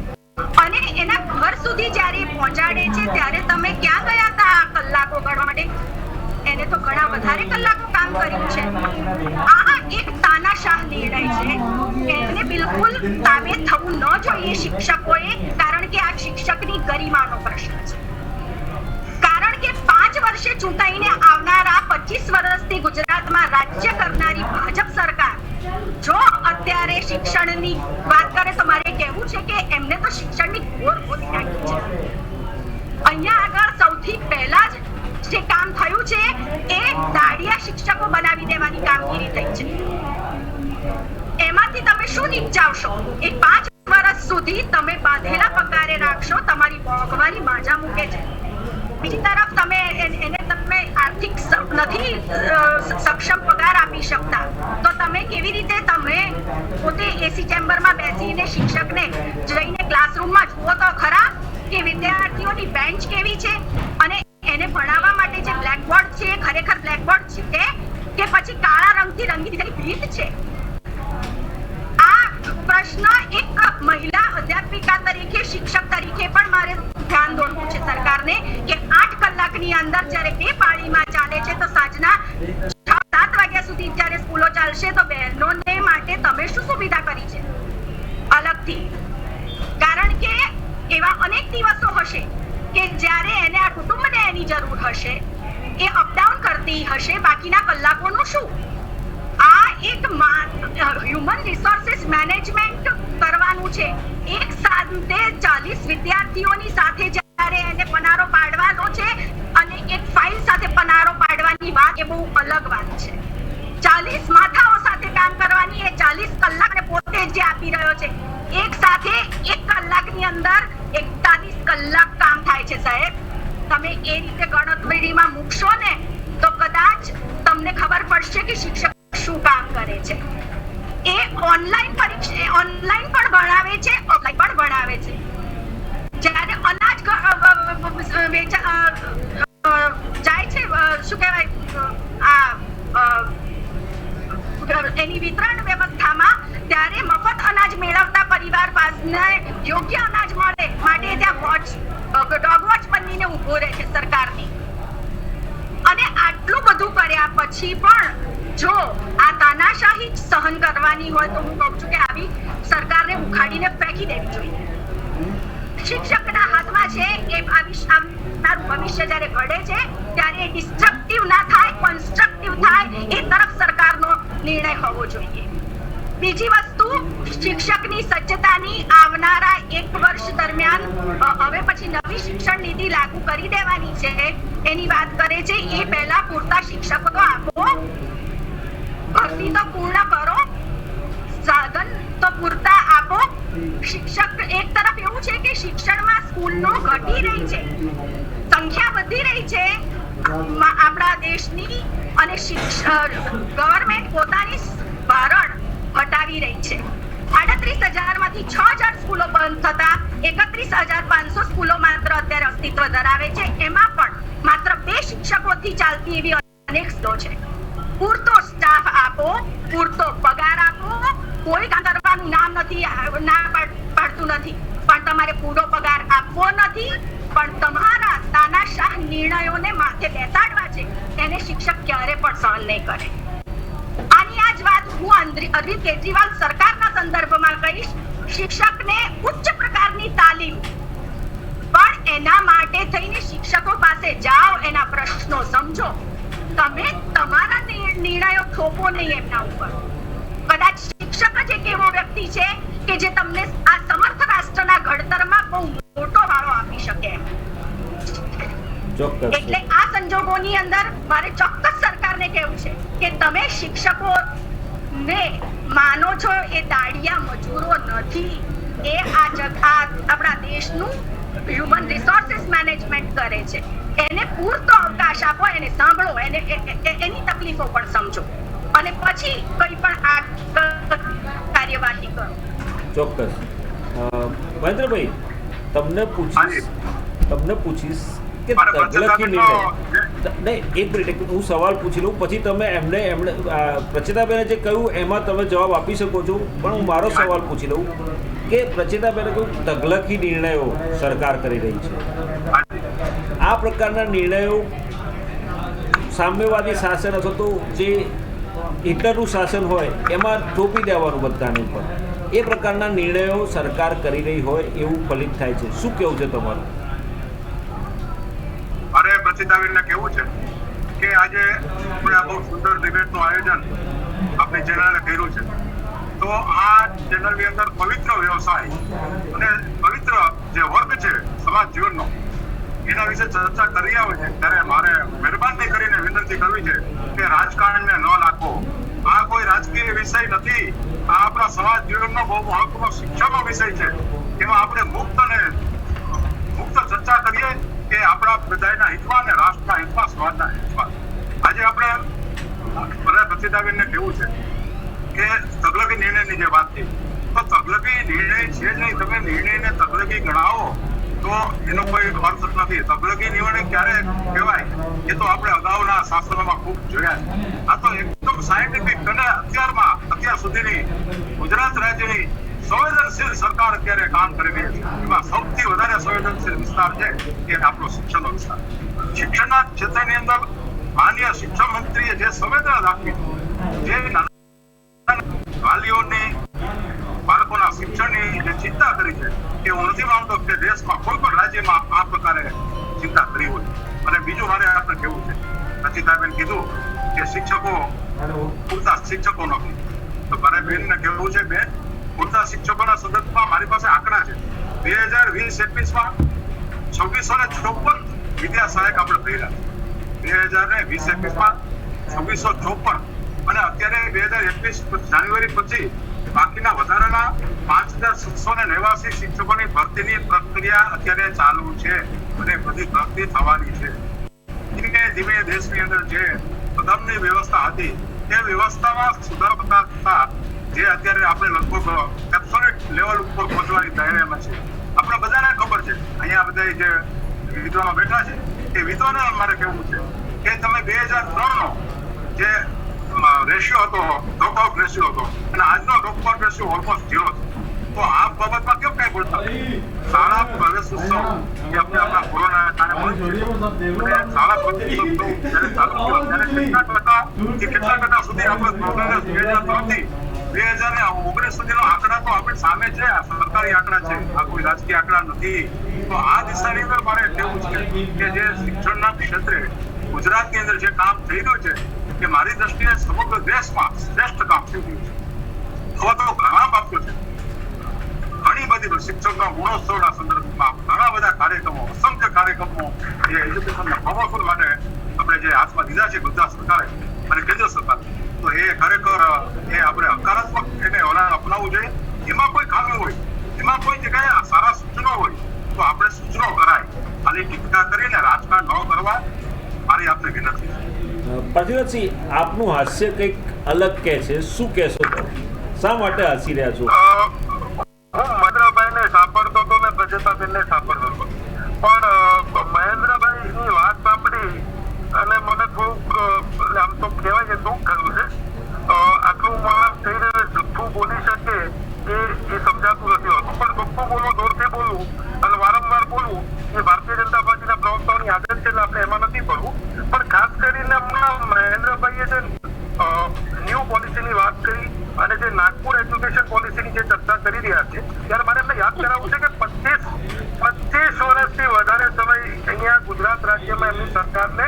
અને એના ઘર સુધી જ્યારે પહોંચાડે છે ત્યારે તમે ક્યાં ગયા હતા આ કલાકો ગણવા માટે? એને તો ઘણા વધારે કલાકો કામ કર્યું છે. આ એક તાનાશાહ નિર્ણય છે. એને બિલકુલ તાબે થવું ન જોઈએ શિક્ષકોએ, કારણ કે આ શિક્ષકની ગરિમાનો પ્રશ્ન છે. કારણ કે 5 વર્ષે ચૂંટાઈને આવનારા 25 વર્ષથી ગુજરાતમાં રાજ્ય કરનારી ભાજપ સરકાર જો અત્યારે શિક્ષણની વાત કરે તો મારે કહેવું છે કે એમને તો શિક્ષણની ઘોર ખોદી નાખી છે. અહીંયા આગળ સૌથી પહેલા જ જે કામ થયું છે એ દાડિયા શિક્ષકો બનાવી દેવાની કામગીરી થઈ છે. એમાંથી તમે શું નિપજાવશો? એ 5 વર્ષ સુધી તમે બાંધેલા પગારે રાખશો, તમારી મોંઘવારી માજા મૂકે છે. બીજી તરફ તમે આર્થિક નથી સક્ષમ પગાર આપી શકતા તો તમે કેવી રીતે તમે પોતે એસી ચેમ્બરમાં બેસીને શિક્ષકને જઈને ક્લાસરૂમમાં જુઓ તો ખરા કે વિદ્યાર્થીઓની બેન્ચ કેવી છે અને એને ભણાવવા માટે જે બ્લેકબોર્ડ છે ખરેખર બ્લેકબોર્ડ છે કે પછી કાળા રંગથી રંગી દીધેલી ભીંત છે. આ પ્રશ્ન એક મહિલા અધ્યાપિકા તરીકે, શિક્ષક તરીકે પણ મારે ધ્યાન દોરવું છે સરકારને કે 8 કલાકની અંદર જ્યારે 2 પાળીમાં ચાલે છે તો સાંજના 6-7 વાગ્યા સુધી જ્યારે સ્કૂલો ચાલશે તો બહેનોને માટે તમે શું સુવિધા કરી છે અલગથી? કારણ કે એવા અનેક દિવસો હશે કે જ્યારે એને આ કુટુંબને એની જરૂર હશે. એ અપડાઉન કરતી હશે, બાકીના કલાકોનું શું? આ એક હ્યુમન રિસોર્સિસ મેનેજમેન્ટ કરવાનું છે. એક સાથે 40 વિદ્યાર્થીઓની સાથે જ્યારે એને પનારો પાડવાનો છે અને એક ફાઇલ સાથે પનારો પાડવાની વાત એ બહુ અલગ વાત છે. 40 માથાઓ સાથે કામ કરવાની, એ 40 કલાકને પોતે જે આપી રહ્યો છે, એક સાથે 1 કલાકની અંદર 41 કલાક કામ થાય છે. સાહેબ, તમે એ રીતે ગણતરીમાં મૂકશો ને તો કદાચ તમને ખબર પડશે કે શિક્ષક શું કામ કરે છે. એ ઓનલાઈન પરીક્ષા ઓનલાઈન પણ ભણાવે છે, ઓફલાઈન પણ ભણાવે છે. જ્યારે અનાજ જાય છે, શું કહેવાય, એની વિતરણ વ્યવસ્થામાં, ત્યારે મફત અનાજ મેળવતા પરિવાર પાસે યોગ્ય અનાજ મળે માટે ત્યાં ડોગ વોચ બનીને ઊભો રહે છે સરકારની. અને આટલું બધું કર્યા પછી પણ જો આ તાનાશાહી સહન કરવાની હોય તો હું કહું છું કે આવી સરકારને ઉખાડીને ફેંકી દેવી જોઈએ. શિક્ષકના હાથમાં છે એ આવનારું ભવિષ્ય જ્યારે ઘડે છે ત્યારે એ ડિસ્ટ્રક્ટિવ ના થાય, કન્સ્ટ્રક્ટિવ થાય, એ તરફ સરકારનો નિર્ણય હોવો જોઈએ. બીજી વસ્તુ, શિક્ષકની સજ્જતાની આવનારા 1 વર્ષ દરમિયાન હવે પછી નવી શિક્ષણ નીતિ લાગુ કરી દેવાની છે એની વાત કરે છે. એ પહેલા પૂરતા શિક્ષકો તો આપો, ભરતી તો પૂર્ણ કરો, સાધન તો પૂરતા આપો. શિક્ષક એક તરફ એવું છે કે શિક્ષણમાં સ્કૂલો ઘટી રહી છે, સંખ્યા વધી રહી છે આપણા દેશની, અને ગવર્મેન્ટ પોતાની ભારણ ઘટાવી રહી છે. 38,000 માંથી 6,000 સ્કૂલો બંધ થતા 31,500 સ્કૂલો માત્ર અત્યારે અસ્તિત્વ ધરાવે છે. એમાં પણ માત્ર 2 શિક્ષકોથી ચાલતી એવી અનેક સ્કૂલો છે. પૂરતો સ્ટાફ આપો, પૂરતો પગાર આપો. કોઈ કામ કરવાનું નામ નથી, ના પાડતું નથી, પણ તમારે પૂરો પગાર આપવો નથી. પણ તમારા તાનાશાહ નિર્ણયોને માથે બેસાડવા છે, એને શિક્ષક ક્યારે પણ સહન નહીં કરે. આની આ જ વાત હું અરવિંદ કેજરીવાલ સરકારના સંદર્ભમાં કહીશ. શિક્ષકને ઉચ્ચ પ્રકારની તાલીમ, પણ એના માટે થઈને શિક્ષકો પાસે જાઓ, એના પ્રશ્નો સમજો. તમે તમારા નિર્ણયો થોપો નહીં એમના ઉપર. કદાચ શિક્ષક જ એક એવો વ્યક્તિ છે કે જે તમને આ સમર્થ રાષ્ટ્રના ઘડતરમાં બહુ મોટો ફાળો આપી શકે. એટલે આ સંજોગોની અંદર મારે ચોક્કસ સરકારને કહેવું છે કે તમે શિક્ષકોને માનો છો એ દાડિયા મજૂરો નથી. એ આપણા દેશનું હ્યુમન રિસોર્સિસ મેનેજમેન્ટ કરે છે. એને પૂરતો અવકાશ આપો, એને સાંભળો, એની તકલીફો પણ સમજો, અને પછી કંઈ પણ આ કાર્યવાહી કરો. ચોક્કસ. મહેન્દ્રભાઈ, તમને પૂછીશ કે તગલકી નિર્ણય, નહીં, એક મિનિટ હું સવાલ પૂછી લઉં, પછી તમે એમણે પ્રચેતાબેને જે કહ્યું એમાં તમે જવાબ આપી શકો છો, પણ હું મારો સવાલ પૂછી લઉં કે પ્રચેતાબેને કહ્યું તગલકી નિર્ણયો સરકાર કરી રહી છે. આ પ્રકારના નિર્ણયો સામ્યવાદી શાસન અથવા તો જે હિટલરનું શાસન હોય એમાં થોપી દેવાનું બધાને ઉપર, એ પ્રકારના નિર્ણયો સરકાર કરી રહી હોય એવું ફલિત થાય છે. શું કેવું છે તમારું? મારે પ્રચેતાબેનને કેવું છે કે આજે આપણે આ બહુ સુંદર ડિબેટનું આયોજન આપણી ચેનલે કર્યું છે. તો આ ચેનલની અંદર પવિત્ર વ્યવસાય અને પવિત્ર જે વર્ગ છે સમાજ જીવનનો, એના વિશે ચર્ચા કરી આવે છે ત્યારે મારે મહેરબાની કરીને વિનંતી કરવી છે કે રાજકારણને ન નાખો. આ કોઈ રાજકીય વિષય નથી. આ આપણા સમાજ જીવનનો બહુ મહત્વનો શિક્ષણનો વિષય છે. એમાં આપણે મુક્ત ચર્ચા કરીએ કે આપણા બધાના હિતમાં અને રાષ્ટ્રના હિતમાં, સમાજના હિતમાં. આજે આપણે પ્રચેતાબેનને કેવું છે કે તગલકી નિર્ણયની જે વાત થઈ, તો તગલકી નિર્ણય છે જ નહીં. તમે નિર્ણયને તગલકી ગણાવો તો એનો કોઈ અર્થ નથી. તગલકી નિર્ણય ક્યારે કહેવાય એ તો આપણે અગાઉના શાસ્ત્રોમાં ખૂબ જોયા છે. આ તો એકદમ સાયન્ટિફિક અને અત્યાર સુધીની ગુજરાત રાજ્યની સંવેદનશીલ સરકાર અત્યારે કામ કરી રહી છે. એમાં સૌથી વધારે સંવેદનશીલ વિસ્તાર છે એ આપણો શિક્ષણનો વિસ્તાર. શિક્ષણના ક્ષેત્રની અંદર માનનીય શિક્ષણ મંત્રીએ જે સંવેદના દાખવી, જે વાલીઓની બાળકોના શિક્ષણની જે ચિંતા કરી છે, એ હું નથી માનતો કે દેશમાં કોઈ પણ રાજ્યમાં આ પ્રકારે ચિંતા કરી હોય. અને બીજું મારે આપણે કહેવું છે શિક્ષકો પૂરતા શિક્ષકો નથી. તો મારે બેનને કહેવું છે, બેન, પૂરતા શિક્ષકોના સંદર્ભમાં મારી પાસે આંકડા છે. 2020-21માં 2654 વિદ્યા સહાયક આપણે ભર્યા. 2020-21માં 2654 અને અત્યારે 2021 જાન્યુઆરી પછી બાકીના વધારાના 5789 શિક્ષકોની ભરતીની પ્રક્રિયા અત્યારે ચાલુ છે અને બધી ભરતી થવાની છે. ધીમે ધીમે દેશની અંદર જે સદનની વ્યવસ્થા હતી તે વ્યવસ્થામાં સુધારો થતા જે અત્યારે આપણે લગભગ એબ્સોલ્યુટ લેવલ ઉપર પહોંચવાની તૈયારીમાં છે. આપણે બધાને ખબર છે, અહીંયા બધા જે વિદ્વાનો બેઠા છે એ વિદ્વાનો મારે કહેવું છે કે તમે 2003નો જે રેશિયો હતો, ડ્રોપઆઉટ રેશિયો હતો, અને આજનો ડ્રોપઆઉટ રેશિયો ઓલમોસ્ટ 0 છે. તો આ બાબતમાં કેમ કઈ બોલતા? શાળા પ્રવેશ ઉત્સવ જે આપણે આપણા કોરોના કારણે શાળા પ્રવેશ ઉત્સવ જ્યારે ચાલુ થયો ત્યારે કેટલા ટકા સુધી આપણે પ્રોગ્રેસ 2003થી 2019 સુધીનો આંકડા તો આપણી સામે છે. આ સરકારી આંકડા છે, આ કોઈ રાજકીય આંકડા નથી. તો આ દિશાની અંદર મારે કહેવું છે કે જે શિક્ષણના ક્ષેત્રે ગુજરાતની અંદર જે કામ થઈ રહ્યું છે કે મારી દ્રષ્ટિએ સમગ્ર દેશમાં શ્રેષ્ઠ કામ થઈ રહ્યું છે. હવે તો ઘણા બાબતો છે, ઘણી બધી શિક્ષકના ગુણોત્સવના સંદર્ભમાં ઘણા બધા કાર્યક્રમો, અસંખ્ય કાર્યક્રમો એ એજ્યુકેશનના પ્રમોશન માટે આપણે જે હાથમાં લીધા છે ગુજરાત સરકારે અને કેન્દ્ર સરકાર, તો એ ખરેખર એ આપણે હકારાત્મક એને અપનાવવું જોઈએ. એમાં કોઈ ખામી હોય, એમાં કોઈ જગ્યાએ સારા સૂચનો હોય તો આપણે સૂચનો કરાય. ખાલી ટીકા કરીને રાજકારણ ન કરવા મારી આપને વિનંતી છે. પાર્થિવસિંહ, આપનું હાસ્ય કંઈક અલગ કે છે, શું કહેશો તમે? શા માટે હસી રહ્યા છો? હું મહેન્દ્રભાઈને સાંભળતો હતો ને પ્રજેતાબેનને સાંભળતો હતો, પણ મહેન્દ્રભાઈની વાત સાંભળી અને મને થોડુંક આમ તો કહેવાય કે દુઃખ થયું છે. આટલું માણસ થઈને જુઠ્ઠું બોલી શકે એ સમજાતું નથી હોતું, પણ જુઠ્ઠું બોલવું, જોરથી બોલવું અને વારંવાર બોલવું એ ભારતીય જનતા પાર્ટીના પ્રવક્તાઓની આદત છે, એટલે આપણે એમાં નથી પડવું. પણ ખાસ કરીને હમણાં મહેન્દ્રભાઈએ જે ન્યૂ પોલિસીની વાત કરી અને જે નાગપુર એજ્યુકેશન પોલિસીની જે ચર્ચા કરી રહ્યા છે, ત્યારે મારે એમને યાદ કરાવવું છે કે 25 વર્ષથી વધારે સમય અહીંયા ગુજરાત રાજ્યમાં એમની સરકારને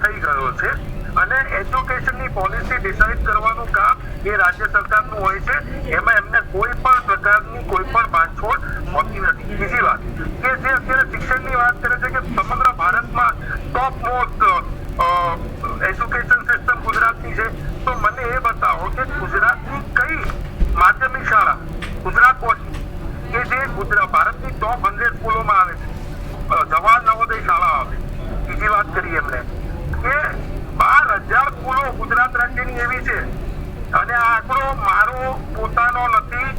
થઈ ગયો છે અને એજ્યુકેશનની પોલિસી ડિસાઇડ કરવાનું કામ એ રાજ્ય સરકારનું હોય છે. એમાં એમને કોઈ પણ પ્રકારની કોઈ પણ બાંધછોડ હોતી નથી. બીજી વાત કે જે અત્યારે શિક્ષણની વાત કરે છે કે સમગ્ર ભારતમાં ટોપ મોસ્ટ એજ્યુકેશન સિસ્ટમ ગુજરાતની છે, તો મને એ બતાવો કે ગુજરાતની કઈ માધ્યમિક શાળા ગુજરાત બોર્ડ કે જે ભારતની ટોપ 100 સ્કૂલોમાં આવે છે, જવાહર નવોદય શાળા આવે. બીજી વાત કરીએ એમને કે 12,000 સ્કૂલો ગુજરાત રાજ્યની એવી છે અને આ આંકડો મારો પોતાનો નથી.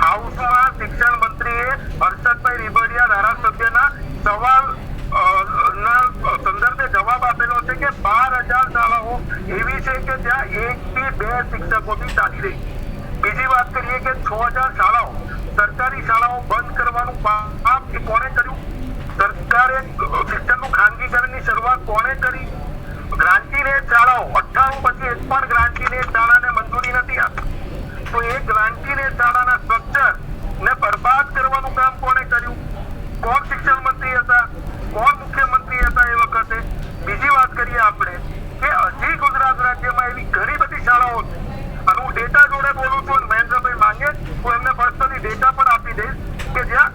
હાઉસમાં શિક્ષણ મંત્રીએ હર્ષદભાઈ રીબડિયા ધારાસભ્યના સવાલ ના સંદર્ભે જવાબ આપેલો છે કે 12,000 શાળાઓ એવી છે કે જ્યાં 1 થી 2 શિક્ષકોથી ચાલી રહી. બીજી વાત કરીએ કે 6,000 શાળાઓ, સરકારી શાળાઓ બંધ કરવાનું કામ કોણે કર્યું? સરકારે શિક્ષણનું ખાનગીકરણની શરૂઆત કોણે કરી? ગ્રાન્ટીનેટ શાળાઓ 98 પછી એક પણ ગ્રાન્ટીનેટ શાળાને મંજૂરી નથી આપી. તો એ ગ્રાન્ટીનેટ શાળાના સ્ટ્રક્ચર ને બરબાદ કરવાનું કામ કોણે કર્યું? કોણ શિક્ષણ મંત્રી હતા? કોણ મુખ્યમંત્રી હતા એ વખતે? બીજી વાત કરીએ આપણે કે હજી ગુજરાત રાજ્યમાં એવી ઘણી બધી શાળાઓ છે અને હું ડેટા જોડે બોલું છું. મહેન્દ્રભાઈ માંગે હું એમને પર્સનલી ડેટા પણ આપી દઈશ કે જ્યાં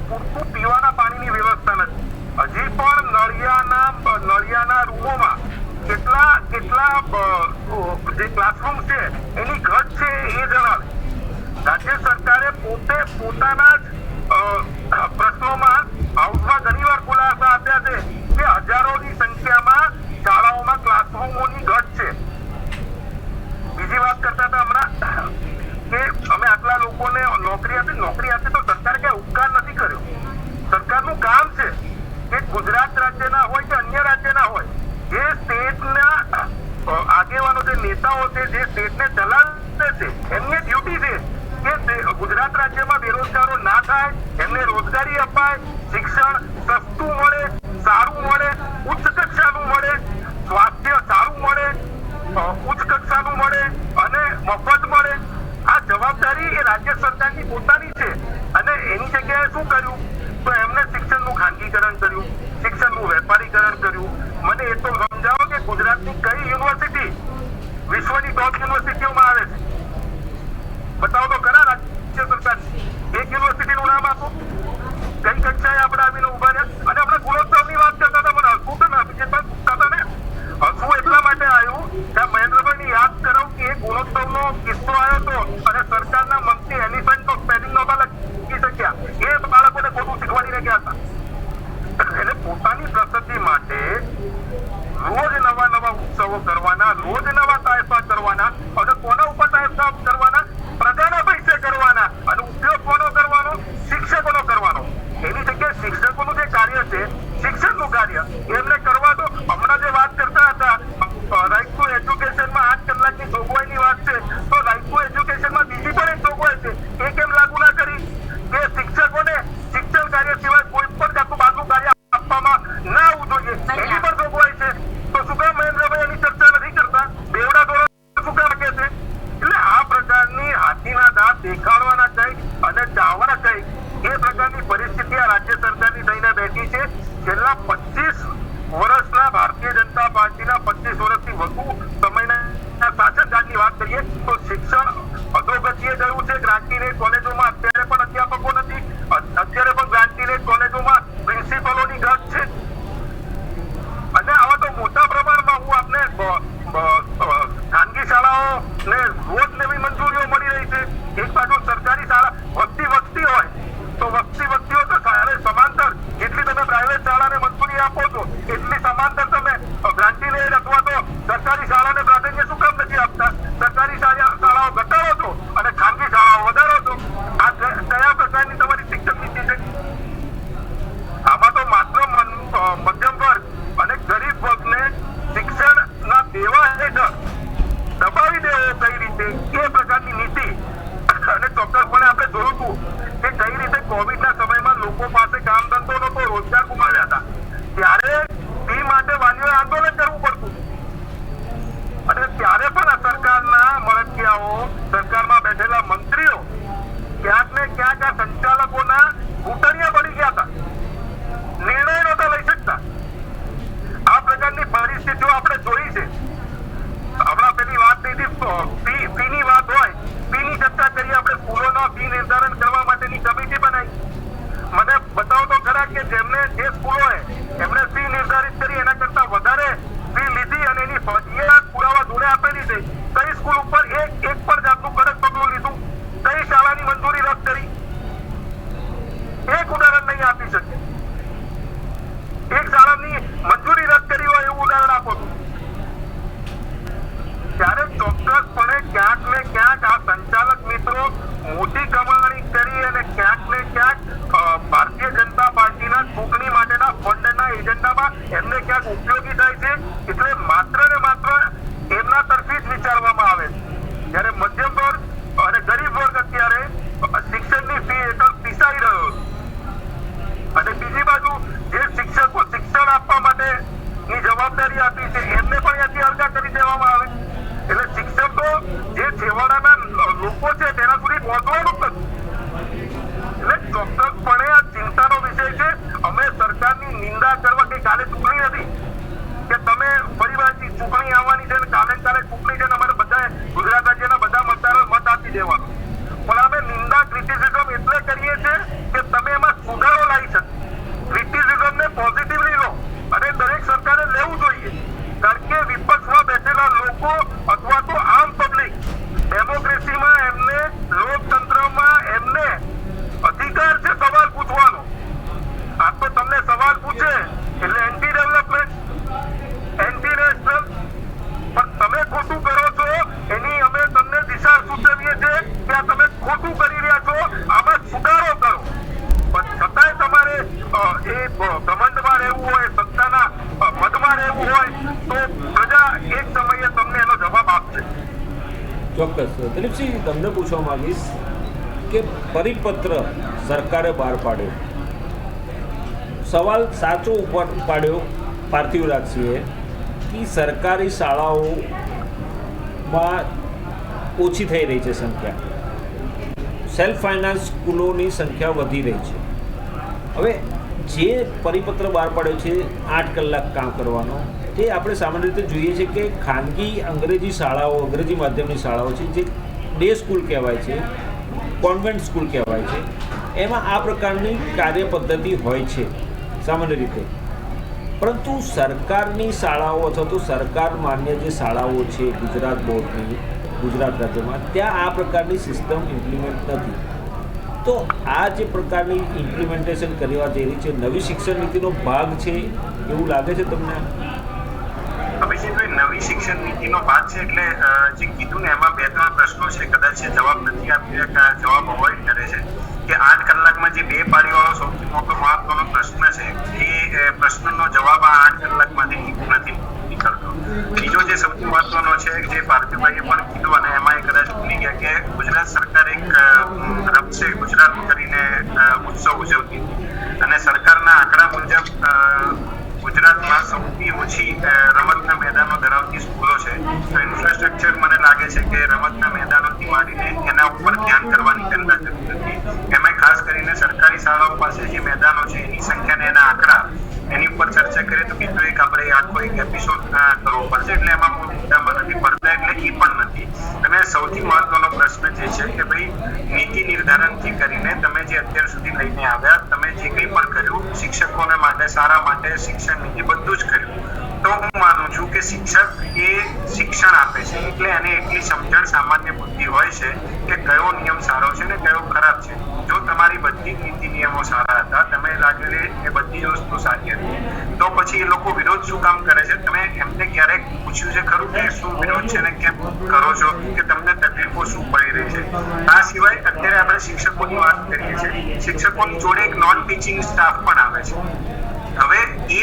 પૂરતું પીવાના પાણીની વ્યવસ્થા નથી. હજી પણ નળિયાના રૂમોમાં કેટલા જે ક્લાસરૂમ છે એની ઘટ છે એ જણાવે. રાજ્ય સરકારે પોતે પોતાના જ પ્રશ્નોમાં હાઉસમાં ઘણીવાર ખુલાસા આપ્યા છે કે હજારોની સંખ્યામાં શાળાઓમાં ક્લાસરૂમોની ઘટ છે. બીજી વાત કરતા હતા હમણાં કે અમે આટલા લોકોને નોકરી આપી તો સરકારે કઈ ઉપકાર નથી કર્યો. સરકારનું કામ છે કે ગુજરાત રાજ્યના હોય કે અન્ય રાજ્યના હોય, જે સ્ટેટના આગેવાનો, જે નેતાઓ છે, જે સ્ટેટને ચલાવે છે, એમની ડ્યુટી છે કે ગુજરાત રાજ્યમાં બેરોજગારો ના થાય, એમને રોજગારી અપાય, શિક્ષણ સસ્તું મળે, સારું મળે, ઉચ્ચ કક્ષાનું મળે, સ્વાસ્થ્ય સારું મળે, ઉચ્ચ કક્ષાનું મળે અને મફત મળે. આ જવાબદારી એ રાજ્ય સરકારની પોતાની છે અને એની જગ્યાએ શું કર્યું? તો એમને શિક્ષણનું ખાનગીકરણ કર્યું, શિક્ષણનું વેપારીકરણ કર્યું. મને એ તો સમજાવો કે ગુજરાતની કઈ યુનિવર્સિટી વિશ્વની ટોપ યુનિવર્સિટીઓમાં આવે છે? બતાવો તો ખરા રાજ્ય સરકાર, એક યુનિવર્સિટીનું નામ આપો. કઈ કક્ષાએ આપણે આવીને ઉભા રહ્યા? અને આપણે ગુણોત્સવની વાત કરતા હતા, મને હસવું તો અભિજીતભાઈ પૂછતા હતા ને, હસવું એટલા માટે આવ્યું કે મહેન્દ્રભાઈને યાદ કરાવું કે એ ગુણોત્સવનો કિસ્સો આવ્યો હતો અને સરકારના મંત્રી એલિફન્ટ નો સ્પેલિંગ નહોતા લખી શક્યા, એ બાળકોને ખોટું શીખવાડીને ગયા હતા. એટલે પોતાની પ્રસિદ્ધિ માટે રોજ નવા નવા ઉત્સવો કરવાના, રોજ નવા તાયફા કરવાના, અને કોના ઉપર તાયફા કરવાના? પ્રજાના પૈસે કરવાના. અને ઉપયોગ કોનો કરવાનો? શિક્ષકોનો કરવાનો. એની જગ્યાએ શિક્ષકોનું જે કાર્ય છે, શિક્ષણનું કાર્ય એમને કરવા દો. હમણાં જે વાત કરતા હતા રાઇટ ટુ એજ્યુકેશનમાં 8 કલાકની જોગવાઈની વાત છે, તો રાઇટ ટુ એજ્યુકેશનમાં બીજી પણ એક જોગવાઈ છે, એ કેમ લાગુ ના કરી કે શિક્ષકોને શિક્ષણ કાર્ય સિવાય કોઈ પણ જાતનું બાજુ કાર્ય આપવામાં ના આવવું જોઈએ? એની પણ જોગવાઈ છે. તો શું કામ મહેન્દ્રભાઈ એની ચર્ચા નથી કરતા? બેવડા ધોરણ શું કામ કે છે? એટલે આ પ્રકારની હાથીના દાંત દેખાડવાના કઈ અને ચાવવાના કઈ, એ પ્રકારની પરિસ્થિતિ આ રાજ્ય સરકારની થઈને બેઠી છે. છેલ્લા 25 વર્ષના ભારતીય જનતા પાર્ટીના 25 વર્ષથી વધુ સમયના શાસનકાળની વાત કરીએ તો શિક્ષણ અધોગતિએ ગયું છે. ગ્રાન્ટીનેટ કોલેજોમાં અત્યારે પણ અધ્યાપકો નથી, અત્યારે પણ ગ્રાન્ટીનેટ કોલેજોમાં પ્રિન્સિપલોની ઘટ છે. અને આવા તો મોટા પ્રમાણમાં હું આપને ખાનગી શાળાઓને રોજ નવી મંજૂરીઓ મળી રહી છે. એક બાજુ સરકારી શાળા વસ્તી હોય તો વસ્તી હોય તો સમાંતર જેટલી તમે પ્રાઇવેટ શાળાને મંજૂરી આપો છો એટલી સમાંતર તમે ગ્રાન્ટીનેટ અથવા તો સરકારી શાળાને પ્રાધાન્ય શું કામ નથી આપતા? સરકારી શાળાઓ ઘટાડો છો અને ખાનગી શાળાઓ વધારો છો. આ કયા પ્રકારની તમારી શિક્ષણ નીતિ છે? આમાં તો માત્ર મધ્યમ વર્ગ અને ગરીબ વર્ગને શિક્ષણના દેવા હેઠળ દબાવી દેવો કઈ રીતે, એ પ્રકારની નીતિ. અને ચોક્કસપણે આપણે જોયું હતું કે કઈ રીતે કોવિડના સમયમાં લોકો પાસે કામ ધંધો નતો, રોજગાર ગુમાવ્યા હતા, ત્યારે ફી માટે વાલીઓએ આંદોલન કરવું પડતું. અને ત્યારે પણ આ સરકારના મળતિયાઓ, સરકારમાં બેઠેલા મંત્રીઓ ક્યાંક ને ક્યાંક આ સંચાલકોના ઘૂંટણિયા પડી ગયા હતા, નિર્ણય નહોતા લઈ શકતા. આ પ્રકારની પરિસ્થિતિઓ આપણે જોઈ છે. હમણાં પેલી વાત થઈ હતી ફીની વાત હોય, ફીની ચર્ચા કરીએ આપણે. સ્કૂલોના ફી નિર્ધારણ કરવા માટેની કમિટી બનાવી. મને બતાવો તો ખરા કે જેમને જે સ્કૂલોએ એમણે ફી નિર્ધારિત કરી એના કરતા વધારે ફી લીધી અને એની ફરિયાદ પુરાવા જોડે આપેલી છે. કઈ સ્કૂલ ઉપર એક પણ જાતનું કડક પગલું લીધું? કઈ શાળાની મંજૂરી રદ કરી? એક ઉદાહરણ નહીં આપી શકે. એક શાળાની મંજૂરી રદ કરી હોય એવું ઉદાહરણ આપો છો. ત્યારે ચોક્કસપણે ક્યાંક ને ક્યાંક આ સંચાલક મિત્રો મોટી કમાણી કરી અને ક્યાંક ને ક્યાંક ભારતીય જનતા પાર્ટીના ચૂંટણી માટેના ફંડના એજન્ડામાં એમને ક્યાંક ઉપયોગી થાય છે. એટલે માત્ર ને માત્ર એમના તરફી જ વિચારવામાં આવે છે. જ્યારે મધ્યમ વર્ગ અને ગરીબ વર્ગ અત્યારે શિક્ષણની ફી હેઠળ પીસાઈ રહ્યો છે. અને બીજી બાજુ જે શિક્ષકો શિક્ષણ આપવા માટેની જવાબદારી આપી છે એમને પણ ત્યાંથી અલગા કરી દેવામાં આવે. એટલે શિક્ષણ તો જે છેવાડાના લોકો છે તેના સુધી પહોંચવાનું જ નથી. એટલે ચોક્કસપણે આ ચિંતાનો વિષય છે. અમે સરકારની નિંદા કરવા કે કાલે ચૂંટણી નથી કે તમે ફરી ચૂંટણી આવવાની છે, કાલે ચૂંટણી છે, અમારે બધા ગુજરાત રાજ્યના બધા મતદારો મત આપી દેવાનો. પણ અમે નિંદા ક્રિટિસિઝમ એટલે કરીએ છીએ કે તમે એમાં સુધારો લાવી શકો. ક્રિટિસિઝમને પોઝિટિવલી લો અને દરેક સરકારે લેવું જોઈએ. કારણ કે વિપક્ષમાં બેઠેલા લોકો અથવા તો આમ પબ્લિક ડેમોક્રેસીમાં એમને, લોકતંત્રમાં એમને અધિકાર છે સવાલ પૂછવાનો. આ તો તમને સવાલ પૂછે એટલે એન્ટી ડેવલપમેન્ટ, એન્ટી નેશનલ. પણ તમે ખોટું કરો છો એની અમે તમને દિશા સૂચવીએ છીએ કે આ તમે ખોટું કરી રહ્યા છો, આમાં સુધારો કરો. પણ છતાંય તમારે એ ઘમંડમાં રહેવું હોય, સત્તાના મતમાં રહેવું હોય તો પ્રજા એક સમયે તમને એનો જવાબ આપશે. ચોક્કસ. દિલીપસિંહ, તમને પૂછવા માંગીશ કે પરિપત્ર સરકારે બહાર પાડ્યો, સવાલ સાચો ઉપર પાડ્યો પાર્થિવરાજસિંહે કે સરકારી શાળાઓમાં ઓછી થઈ રહી છે સંખ્યા, સેલ્ફ ફાઇનાન્સ સ્કૂલોની સંખ્યા વધી રહી છે. હવે જે પરિપત્ર બહાર પાડ્યો છે 8 કલાક કામ કરવાનો, જે આપણે સામાન્ય રીતે જોઈએ છે કે ખાનગી અંગ્રેજી શાળાઓ, અંગ્રેજી માધ્યમની શાળાઓ છે, જે ડે સ્કૂલ કહેવાય છે, કોન્વેન્ટ સ્કૂલ કહેવાય છે, એમાં આ પ્રકારની કાર્ય પદ્ધતિ હોય છે સામાન્ય રીતે. પરંતુ સરકારની શાળાઓ અથવા તો સરકાર માન્ય જે શાળાઓ છે ગુજરાત બોર્ડની, ગુજરાત રાજ્યમાં, ત્યાં આ પ્રકારની સિસ્ટમ ઇમ્પ્લિમેન્ટ નથી. તો આ જે પ્રકારની ઇમ્પ્લિમેન્ટેશન કરવા જઈ રહી છે, નવી શિક્ષણ નીતિનો ભાગ છે એવું લાગે છે તમને? અભિજીતભાઈ, નવી શિક્ષણ નીતિનો ભાગ છે એટલે જે કીધું ને એમાં 2-3 પ્રશ્નો છે, કદાચ જવાબ નથી આપી રહ્યા, જવાબ અવોઇડ કરે છે કે 8 કલાકમાં જે 2 પાળીવાળો સૌથી મોટો મહત્વનો પ્રશ્ન છે, એ પ્રશ્નનો જવાબ આ 8 કલાકમાંથી નથી નીકળતો. બીજો જે સૌથી મહત્વનો છે, જે પાર્થિવભાઈએ પણ કીધું અને એમાં એ કદાચ ભૂલી ગયા કે ગુજરાત સરકાર એક રમશે ગુજરાત કરીને ઉત્સવ ઉજવતી અને સરકારના આંકડા મુજબ ગુજરાતમાં સૌથી ઓછી રમતના મેદાનો ધરાવતી સ્કૂલો છે. તો ઇન્ફ્રાસ્ટ્રક્ચર મને લાગે છે કે રમતના મેદાનોથી માંડીને એના ઉપર ધ્યાન કરવાની પહેલા જરૂર હતી. એમાં ખાસ કરીને સરકારી શાળાઓ પાસે જે મેદાનો છે એની સંખ્યા ને એના આંકડા, એની ઉપર ચર્ચા કરીએ તો બીજો એક આપણે આખો એક એપિસોડ કરવો પડશે, એટલે એમાં મુદ્દામાં નથી પડતા, એટલે એ પણ નથી. અને સૌથી મહત્વનો પ્રશ્ન જે છે કે ભાઈ નીતિ નિર્ધારણથી કરીને તમે જે અત્યાર સુધી લઈને આવ્યા, તમે જે કંઈ પણ કર્યું શિક્ષકોને માટે, સારા માટે, શિક્ષણ નીતિ બધું જ કર્યું. તો હું માનું છું કે શિક્ષક એ શિક્ષણ આપે છે એટલે એને એટલી સમજણ, સામાન્ય બુદ્ધિ હોય છે કે કયો નિયમ સારો છે ને કયો ખરાબ છે. જો તમારી બધી નીતિ નિયમો સારા હતા, તમે લાગેલી એ બધી જ વસ્તુ સારી હતી, તો પછી એ લોકો વિરોધ શું કામ કરે છે? તમે એમને ક્યારેક પૂછ્યું છે ખરું કે શું વિરોધ છે ને કેમ કરો છો, કે તમને તકલીફો શું પડી રહી છે? આ સિવાય અત્યારે આપણે શિક્ષકોની વાત કરીએ છીએ, શિક્ષકોની જોડે એક નોન ટીચિંગ સ્ટાફ પણ આવે છે. હવે એ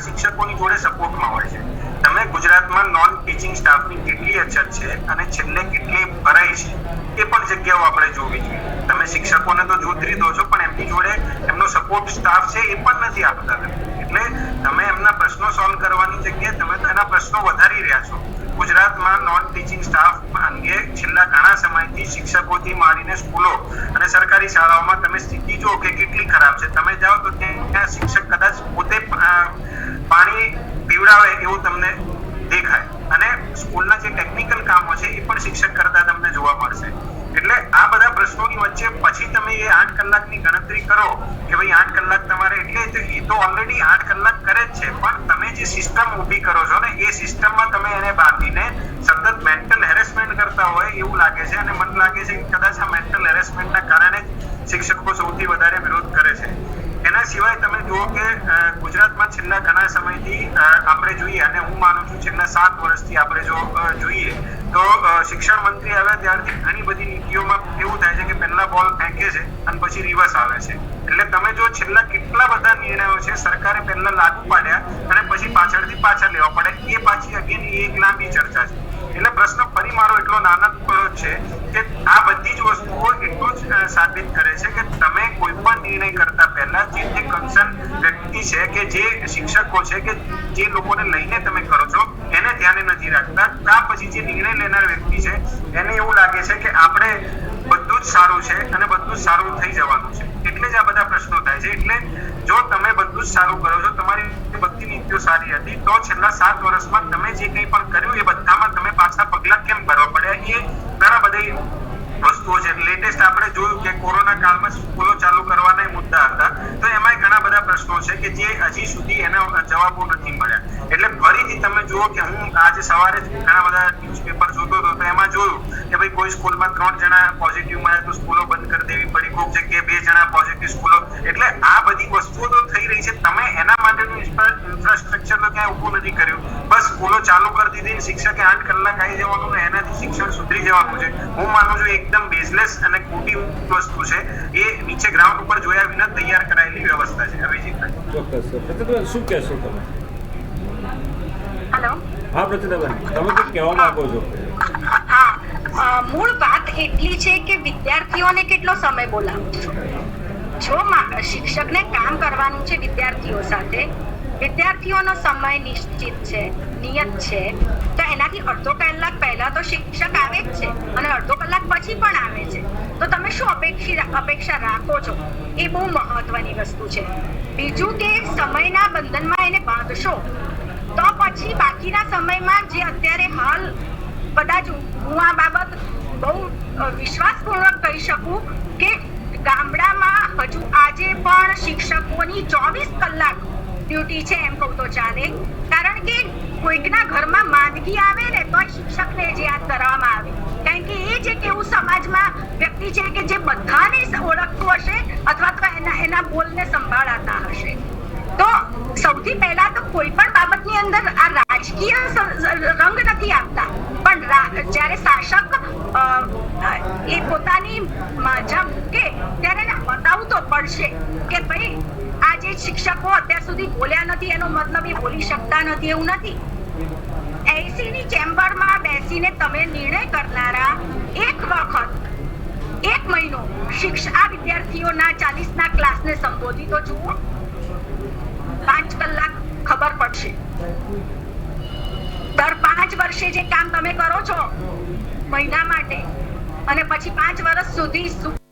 શિક્ષકોની જોડે સપોર્ટમાં હોય છે. તમે ગુજરાતમાં નોન ટીચિંગ સ્ટાફની કેટલી અછત છે અને છેલ્લે કેટલી ભરાઈ છે એ પણ જગ્યાઓ આપણે જોવી જોઈએ. તમે શિક્ષકોને તો જોતરી દો છો, પણ એમની જોડે એમનો સપોર્ટ સ્ટાફ છે એ પણ નથી આપતા. એટલે તમે એમના પ્રશ્નો સોલ્વ કરવાની જગ્યાએ તમે તો એના પ્રશ્નો વધારી રહ્યા છો. ગુજરાતમાં નોન ટીચિંગ સ્ટાફ અંગે છેલ્લા ઘણા સમયથી શિક્ષકોથી માંડીને સ્કૂલો અને સરકારી શાળાઓમાં તમે સ્થિતિ જુઓ કે કેટલી ખરાબ છે. તમે જાઓ તો ત્યાં શિક્ષક કદાચ પોતે પાણી પીવડાવે એવું તમને દેખાય, અને સ્કૂલના જે ટેકનિકલ કામો છે એ પણ શિક્ષક કરતા તમને જોવા મળશે. એટલે આ બધા પ્રશ્નોની વચ્ચે પછી તમે એ 8 કલાકની ગણતરી કરો કે ભાઈ 8 કલાક તમારે, એટલે એ તો ઓલરેડી 8 કલાક કરે જ છે, પણ તમે જે સિસ્ટમ ઊભી કરો છો ને એ સિસ્ટમમાં તમે એને બાંધીને સતત મેન્ટલ હેરેસમેન્ટ કરતા હોય એવું લાગે છે. અને મને લાગે છે કે કદાચ આ મેન્ટલ હેરેસમેન્ટના કારણે શિક્ષકો સૌથી વધારે વિરોધ કરે છે. એના સિવાય તમે જુઓ કે ગુજરાતમાં છેલ્લા ઘણા સમયથી આપણે જોઈએ, અને હું માનું છું છેલ્લા 7 વર્ષથી આપણે જો જોઈએ તો શિક્ષણ મંત્રી આવ્યા ત્યારથી ઘણી બધી નીતિઓમાં એવું થાય છે કે પહેલા બોલ ફેંકે છે અને પછી રિવર્સ આવે છે. એટલે તમે જો છેલ્લા કેટલા બધા નિર્ણયો છે સરકારે પહેલા લાગુ પાડ્યા અને પછી પાછળથી પાછા લેવા પડે, એ પાછી અગેન એક લાંબી ચર્ચા છે. એટલે પ્રશ્ન ફરી મારો એટલો નાનો છે કે આ બધી જ વસ્તુઓ એટલું જ સાબિત કરે છે કે તમે કોઈ પણ નિર્ણય કરતા પહેલા જે કન્સર્ન વ્યક્તિ છે કે જે શિક્ષકો છે કે જે લોકોને લઈને તમે કરો છો એને ધ્યાને નથી રાખતા. ત્યાર પછી જે નિર્ણય લેનાર વ્યક્તિ છે એને એવું લાગે છે કે આપણે બધું જ સારું છે અને બધું જ સારું થઈ જવાનું છે, એટલે જ આ બધા પ્રશ્નો થાય છે. એટલે જો તમે બધું જ સારું કરો છો, તમારી બધી નીતિઓ સારી હતી, તો છેલ્લા 7 વર્ષમાં તમે જે કંઈ પણ કર્યું એ બધામાં તમે પાછા પગલા કેમ ભરવા પડ્યા? એ ઘણા બધા વસ્તુઓ છે. લેટેસ્ટ આપણે જોયું કે કોરોના કાળમાં સ્કૂલો ચાલુ કરવાના મુદ્દા હતા, તો એમાં ઘણા બધા પ્રશ્નો છે કે જે હજી સુધી એના જવાબો નથી મળ્યા. એટલે ફરીથી તમે જુઓ કે હું આજે સવારે ઘણા બધા ન્યૂઝપેપર જોતો હતો, તો એમાં જોયું કે ભાઈ કોઈ સ્કૂલમાં 3 જણા પોઝિટિવ મળ્યા તો સ્કૂલો બંધ કરી દેવી પડી, કોઈક જગ્યાએ 2 જણા પોઝિટિવ સ્કૂલો. એટલે આ બધી વસ્તુઓ તો થઈ રહી છે, તમે એના માટેનું ઇન્ફ્રાસ્ટ્રક્ચર તો ક્યાંય ઊભું નથી કર્યું. બસ સ્કૂલો ચાલુ કરી દીધી, શિક્ષકે 8 કલાક આવી જવાનું ને એનાથી શિક્ષણ સુધરી જવાનું છે. હું માનું છું એકદમ બેઝલેસ અને ખોટી વસ્તુ છે. એ નીચે ગ્રાઉન્ડ ઉપર જોયા વિના તૈયાર કરાયેલી વ્યવસ્થા છે. અભિજીતભાઈ, ચોક્કસ. પ્રતિભાબેન, શું કહેશો તમે? હેલો. હા પ્રતિભાબેન, તમે કંઈક કહેવા માંગો છો? હા, મૂળ વાત એટલી છે કે વિદ્યાર્થીઓને કેટલો સમય બોલાવો છો. જો શિક્ષકને કામ કરવાનું છે વિદ્યાર્થીઓ સાથે, વિદ્યાર્થીઓનો સમય નિશ્ચિત છે, નિયત છે, તો એનાથી અડધો કલાક પહેલા તો શિક્ષક આવે જ છે અને અડધો કલાક પછી પણ આવે છે. તો તમે શું અપેક્ષા રાખો છો? એ બહુ મહત્વની વસ્તુ છે. બીજું કે સમયના બંધનમાં એને બાંધશો તો પણ પછી બાકીના સમયમાં જે અત્યારે હાલ કદાચ હું આ બાબત બહુ વિશ્વાસપૂર્વક કહી શકું કે ગામડામાં હજુ આજે પણ શિક્ષકોની 24 કલાક ડ્યુટી છે એમ કહું તો ચાલે, કારણ કે કોઈકના ઘરમાં માંદગી આવે ને તો શિક્ષકને જ યાદ કરવામાં આવે, કારણ કે એ જે કેવું સમાજમાં વ્યક્તિ છે કે જે બધાને ઓળખતું હશે અથવા તો એના બોલને સંભાળાતા હશે. તો સૌથી પહેલા તો કોઈ પણ બાબતની અંદર આ રાજકીય રંગ નથી આપતા, પણ જ્યારે શાસક એ પોતાની માજા મૂકે ત્યારે એને બતાવવું તો પડશે કે ભાઈ આ જે શિક્ષકો અત્યાર સુધી બોલ્યા નથી એનો મતલબ એ બોલી શકતા નથી એવું નથી. 80 ની ચેમ્બરમાં બેસીને તમે નિર્ણય કરનારા એક વખત 1 મહિનો આ વિદ્યાર્થીઓના 40 ના ક્લાસને સંબોધી તો જુઓ, 5 કલાક ખબર પડશે. દર 5 વર્ષે જે કામ તમે કરો છો મહિના માટે અને પછી 5 વર્ષ સુધી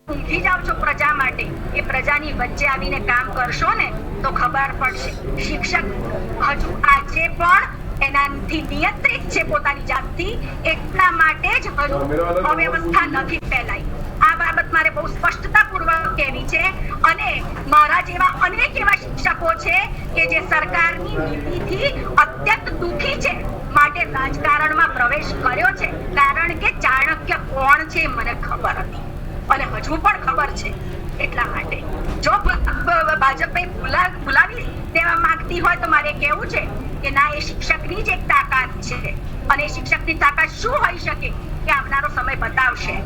ઊંઘી જાવ છો પ્રજા માટે, એ પ્રજાની વચ્ચે આવીને કામ કરશો ને તો ખબર પડશે. શિક્ષક હજુ આજે પણ એનાથી નિયંત્રિત છે પોતાની જાતથી, એટલા માટે જ હજુ અવ્યવસ્થા નથી ફેલાઈ. આ બાબત મારે બહુ સ્પષ્ટતાપૂર્વક કહેવી છે. અને મારા જેવા અનેક એવા શિક્ષકો છે કે જે સરકારની નીતિથી અત્યંત દુઃખી છે, માટે રાજકારણમાં પ્રવેશ કર્યો છે, કારણ કે ચાણક્ય કોણ છે મને ખબર હતી અને હજુ પણ ખબર છે. એટલા માટે જો ભાજપે બોલાવી દેવા માંગતી હોય તો મારે કહેવું છે કે ના, એ શિક્ષકની જ એક તાકાત છે અને એ શિક્ષકની તાકાત શું હોઈ શકે કે આવનારો સમય બતાવશે.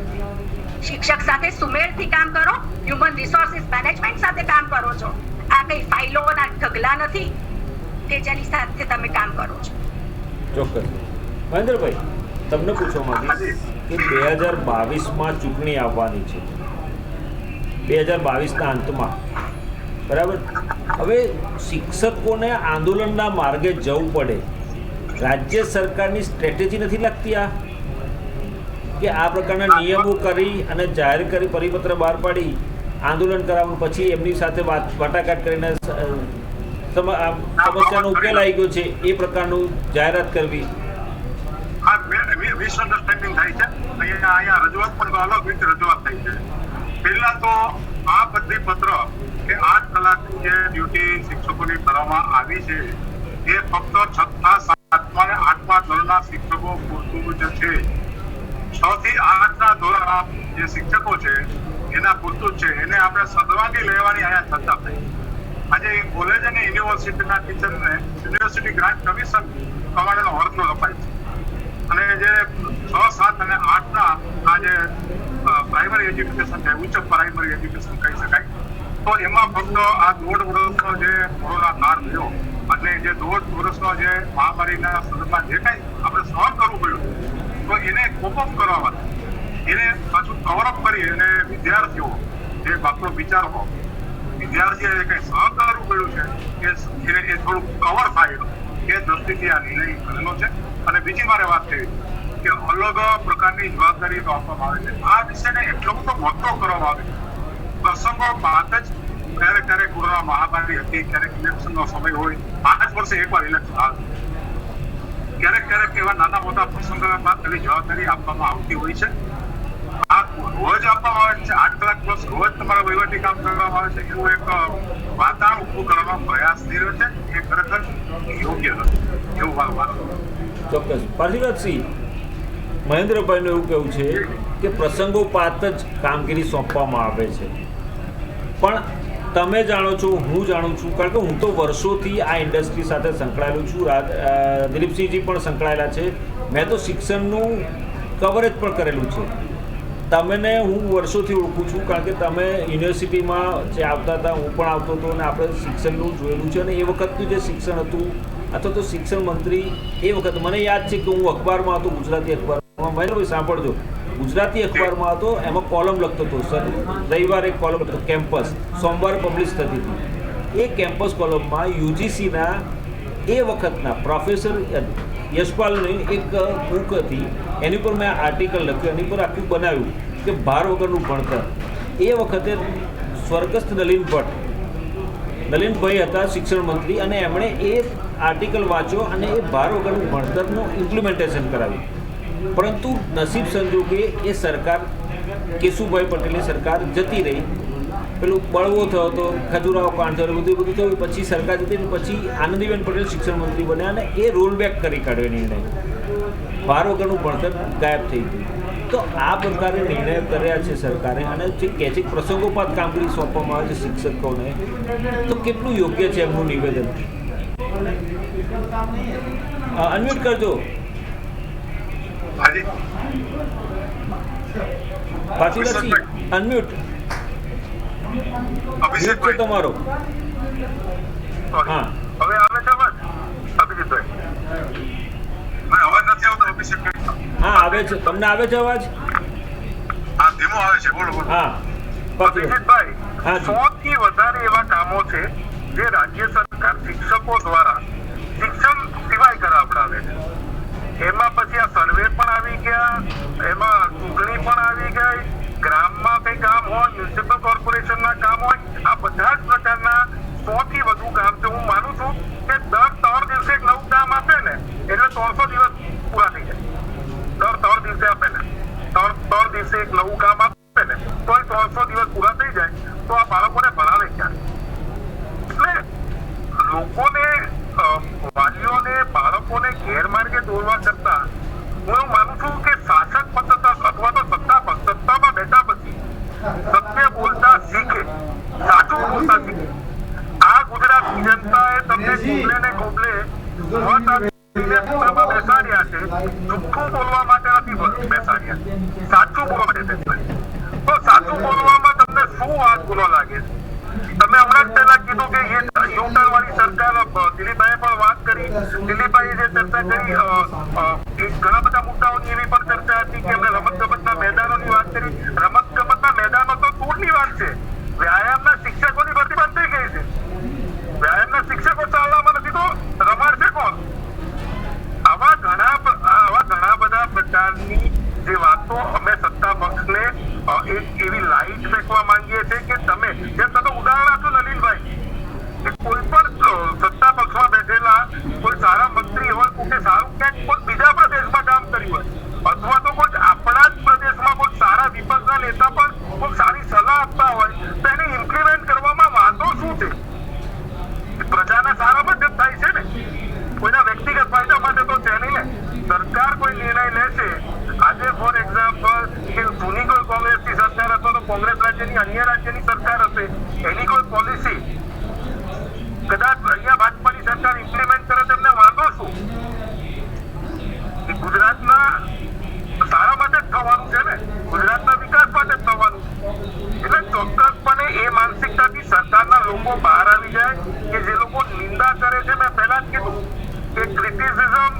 શિક્ષક સાથે સુમેળથી કામ કરો, હ્યુમન રિસોર્સિસ મેનેજમેન્ટ સાથે કામ કરો છો. આ કઈ ફાઇલોના ઢગલા નથી કે જેની સાથે તમે કામ કરો છો. ચોક્કસ. મહેન્દ્રભાઈ, તમને પૂછવા માંગીશ કે 2022માં ચૂંટણી આવવાની છે, 2022ના અંતમાં, બરાબર? હવે શિક્ષકોને આંદોલનના માર્ગે જવું પડે, રાજ્ય સરકારની સ્ટ્રેટેજી નથી લાગતી આ કે આ પ્રકારના નિયમો કરી અને જાહેર કરી પરિપત્ર બહાર પાડી આંદોલન કરાવવાનું, પછી એમની સાથે વાટાઘાટ કરીને સમસ્યાનો ઉકેલ આવી ગયો છે એ પ્રકારનું જાહેરાત કરવી? આ મિસઅન્ડરસ્ટેન્ડિંગ થાય છે. અહીંયા રજૂઆત પણ અલગ રીતે રજૂઆત થઈ છે. પહેલા તો આ બધી પત્ર કે 8 કલાકની જે ડ્યુટી શિક્ષકોની કરવામાં આવી છે એ ફક્ત 6ઠ્ઠા 7મા અને 8મા ધોરણના શિક્ષકો પૂરતું જ છે. 6 થી 8ના ધોરણના જે શિક્ષકો છે એના પૂરતું જ છે. એને આપણે સદવાગી લેવાની અહીંયા ચર્ચા થઈ. આજે કોલેજ અને યુનિવર્સિટીના ટીચરને યુનિવર્સિટી ગ્રાન્ટ કમિશન પ્રમાણેનો વર્કલોડ અપાય છે અને જે 6, 7 અને 8ના આ જે પ્રાઇમરી એજ્યુકેશન છે, ઉચ્ચ પ્રાઇમરી એજ્યુકેશન કહી શકાય, તો એમાં ફક્ત આ 1.5 વર્ષનો જે કોરોના કાળ થયો અને જે 1.5 વર્ષનો જે મહામારીના સંદર્ભમાં જે કાંઈ આપણે સહન કરવું પડ્યું, તો એને કોપ અપ કરવા, એને પાછું કવરઅપ કરી અને વિદ્યાર્થીઓ જે બાપનો વિચારો વિદ્યાર્થીઓએ કંઈ સહન કરવું પડ્યું છે એ થોડું કવર થાય એ દ્રષ્ટિથી આ નિર્ણય કરેલો છે. અને બીજી મારે વાત કરવી કે અલગ પ્રકારની જવાબદારી આપવામાં આવે છે. આ વિષયને એટલો બધો મોટો કરવામાં આવે છે. પ્રસંગો બાદ જ ક્યારેક ક્યારેક કોરોના મહામારી હતી, ક્યારેક ઇલેક્શનનો સમય હોય, 5 વર્ષે એકવાર ઇલેક્શન આવે, ક્યારેક ક્યારેક એવા નાના મોટા પ્રસંગોમાં એવી જવાબદારી આપવામાં આવતી હોય છે. આ રોજ આપવામાં આવે છે, 8 કલાક પ્લસ રોજ તમારા વહીવટી કામ કરવામાં આવે છે, એવું એક વાતાવરણ ઊભું કરવાનો પ્રયાસ થઈ રહ્યો છે. એ ખરેખર યોગ્ય નથી એવું મારું માનવું. ચોક્કસ. પાર્થિવરાજસિંહ, મહેન્દ્રભાઈનું એવું કહેવું છે કે પ્રસંગોપાત જ કામગીરી સોંપવામાં આવે છે, પણ તમે જાણો છો, હું જાણું છું, કારણ કે હું તો વર્ષોથી આ ઇન્ડસ્ટ્રી સાથે સંકળાયેલું છું. દિલીપસિંહજી પણ સંકળાયેલા છે. મેં તો શિક્ષણનું કવરેજ પણ કરેલું છે. તમને હું વર્ષોથી ઓળખું છું, કારણ કે તમે યુનિવર્સિટીમાં જે આવતા હતા, હું પણ આવતો હતો અને આપણે શિક્ષણનું જોયેલું છે. અને એ વખતનું જે શિક્ષણ હતું અથવા તો શિક્ષણ મંત્રી એ વખત મને યાદ છે કે હું અખબારમાં હતો, ગુજરાતી અખબારમાં. મહેન્દ્રભાઈ સાંભળજો, ગુજરાતી અખબારમાં હતો, એમાં કોલમ લખતો હતો. સર, રવિવારે એક કોલમ લખતો, કેમ્પસ, સોમવારે પબ્લિશ થતી હતી. એ કેમ્પસ કોલમમાં યુજીસીના એ વખતના પ્રોફેસર યશપાલની એક બુક હતી, એની પર મેં આર્ટિકલ લખ્યું, એની પર આખું બનાવ્યું કે ભાર વગરનું ભણતર. એ વખતે સ્વર્ગસ્થ નલિનભાઈ હતા શિક્ષણ મંત્રી, અને એમણે એ આર્ટિકલ વાંચો અને એ ભાર વગરનું ભણતરનું ઇમ્પ્લિમેન્ટેશન કરાવ્યું. પરંતુ નસીબ સંજોગે એ સરકાર કેશુભાઈ પટેલની સરકાર જતી રહી, પેલું બળવો થયો હતો, ખજુરાહો કાંડ થયો, બધું થયું. પછી સરકાર જતી રહી, પછી આનંદીબેન પટેલ શિક્ષણ મંત્રી બન્યા અને એ રોલબેક કરી કાઢ્યો નિર્ણય. ભાર વગરનું ભણતર ગાયબ થઈ ગયું. તો આ પ્રકારે નિર્ણય કર્યા છે સરકારે, અને જે કહે છે પ્રસંગોપાત કામગીરી સોંપવામાં આવે છે શિક્ષકોને, તો કેટલું યોગ્ય છે એમનું નિવેદન? અનમ્યુટ કરજો પાટીલજી, અનમ્યુટ છે તમારો. હા, હવે આવે છે અવાજ અભિજીતભાઈ? અવાજ નથી આવતો અભિષેકભાઈ? હા આવે છે. તમને આવે છે અવાજ? હા, ધીમો આવે છે. બોલો બોલો. હા પાટીલ. અભિજીતભાઈ, હા જી. 100 થી વધારે એવા કામો છે જે રાજ્ય સરકાર શિક્ષકો દ્વારા શિક્ષણ સિવાય કરાવડાવે છે. એમાં પછી આ સર્વે પણ આવી ગયા, એમાં ચૂંટણી પણ આવી ગઈ, ગ્રામમાં કઈ કામ હોય, મ્યુનિસિપલ કોર્પોરેશનના કામ હોય, આ બધા જ પ્રકારના 100 થી વધુ કામ છે. હું માનું છું કે દર 3 દિવસે એક નવું કામ આપે ને એટલે 300 દિવસ પૂરા થઈ જાય. દર 3 દિવસે આપે ને, 3 દિવસે એક નવું કામ આપે ને તો 300 દિવસ પૂરા થઈ જાય. તો આ બાળકોને ભણાવે ક્યારે? એટલે લોકોને, વાલીઓને, બાળકોને ગેરમાર્ગે દોરવા કરતા હું એવું માનું છું કે શાસક પદ્ધતિ અથવા તો સત્તામાં બેઠા પછી સત્ય બોલતા શીખે, સાચું બોલતા શીખે. આ ગુજરાતની જનતાએ તમને ગોબલે ને ગોબલે મત આપીને સત્તામાં બેસાડ્યા છે. જુઠ્ઠું બોલવા માટે નથી બેસાડ્યા, સાચું બોલવા માટે બેસાડ્યા. તો સાચું બોલવામાં તમને શું વાત બોલવા લાગે છે? તમે હમણાં જ પહેલા કીધું કે એ યુટર્ન વાળી સરકાર, દિલીપભાઈએ પણ વાત કરી, દિલીપભાઈએ જે ચર્ચા કરી, ઘણા બધા મુદ્દાઓની એવી પણ ચર્ચા હતી કે એમણે રમતગમતના મેદાનોની વાત કરી. રમતગમતના મેદાનો તો દૂરની વાત છે, વ્યાયામના શિક્ષકોની ભરતી બંધ થઈ ગઈ છે. વ્યાયામના શિક્ષકો ચાલવામાં નથી તો રમાડશે કોણ? આવા ઘણા બધા પ્રકારની જે વાતો અમે સત્તા પક્ષને એક એવી લાઈટ ફેંકવા માંગીએ છીએ કે તમે, જેમ તમે ઉદાહરણ આપ્યું નલિનભાઈ, કે કોઈ પણ સત્તા પક્ષમાં બેઠેલા કોઈ સારા મંત્રી હોય કે સારું ક્યાંક કોઈ બીજા પ્રદેશમાં કામ કર્યું હોય, અથવા તો કોઈ આપણા જ પ્રદેશમાં કોઈ સારા વિપક્ષના નેતા પણ કોઈ સારી સલાહ આપતા હોય તો એને ઇમ્પ્લિમેન્ટ કરવામાં વાંધો શું છે? પ્રજાના સારા માટે જ થાય છે ને, કોઈના વ્યક્તિગત ફાયદા માટે તો છે નહીં ને. સરકાર કોઈ નિર્ણય લેશે, આજે ફોર એક્ઝામ્પલ કે જૂની કોઈ કોંગ્રેસની સરકાર અથવા તો કોંગ્રેસ રાજ્યની અન્ય રાજ્યની સરકાર હશે, એની કોઈ પોલિસી કદાચ અહીંયા ભાજપાની સરકાર ઇમ્પ્લિમેન્ટ કરે તેમને વાંધો શું? ગુજરાતના સારા માટે જ થવાનું છે ને, ગુજરાતના વિકાસ માટે જ થવાનું. એટલે ચોક્કસપણે એ માનસિકતાથી સરકારના લોકો બહાર આવી જાય કે જે લોકો નિંદા કરે છે. મેં પહેલા જ કીધું કે ક્રિટિસિઝમ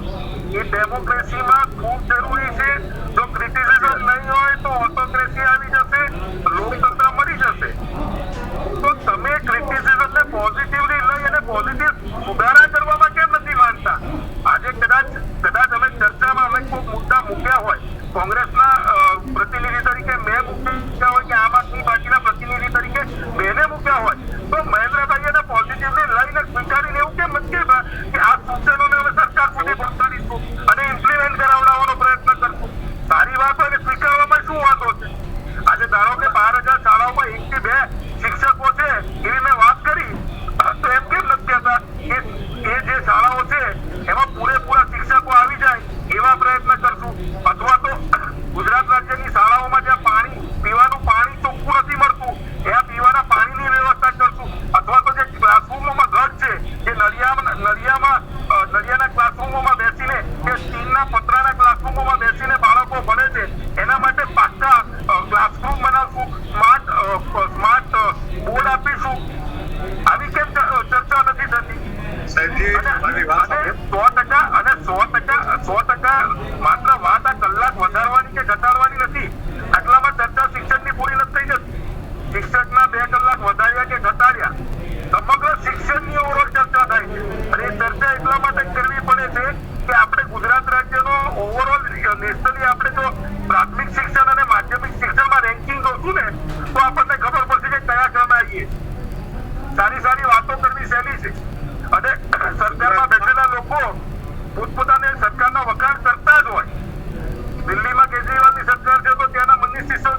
એ ડેમોક્રેસીમાં ખૂબ જરૂરી છે. જો ક્રિટિસિઝમ નહીં હોય તો ઓટોક્રેસી આવી જશે, લોકતંત્ર મરી જશે. તો તમે ક્રિટિસિઝમને પોઝિટિવલી લઈ અને પોઝિટિવ સુધારા કરવામાં કેમ નથી માનતા? આજે કદાચ અમે ચર્ચામાં અમે કોઈ મુદ્દા મૂક્યા હોય, કોંગ્રેસના પ્રતિનિધિ તરીકે મેં મૂક્યા હોય કે આમ આદમી પાર્ટીના પ્રતિનિધિ તરીકે મેને મૂક્યા હોય, તો મહેન્દ્રભાઈ એને પોઝિટિવલી લઈને સ્વીકારીને એવું કેમ નથી કે આ સૂચનોને અમે સરકાર સુધી પહોંચાડીશું અને ઇમ્પ્લિમેન્ટ કરાવડાવવાનો પ્રયત્ન કરશું? સારી વાત હોય ને સ્વીકારવામાં શું વાંધો છે? આજે ધારો કે 12,000 શાળાઓમાં 1 થી 2 શિક્ષકો છે એવી મેં વાત કરી, તો એમ કેમ નથી કહેતા કે એ જે શાળાઓ છે એમાં પૂરેપૂરા શિક્ષકો આવી જાય એવા પ્રયત્ન કરશું? અથવા તો ગુજરાત રાજ્યની શાળાઓમાં જ્યાં પીવાનું પાણી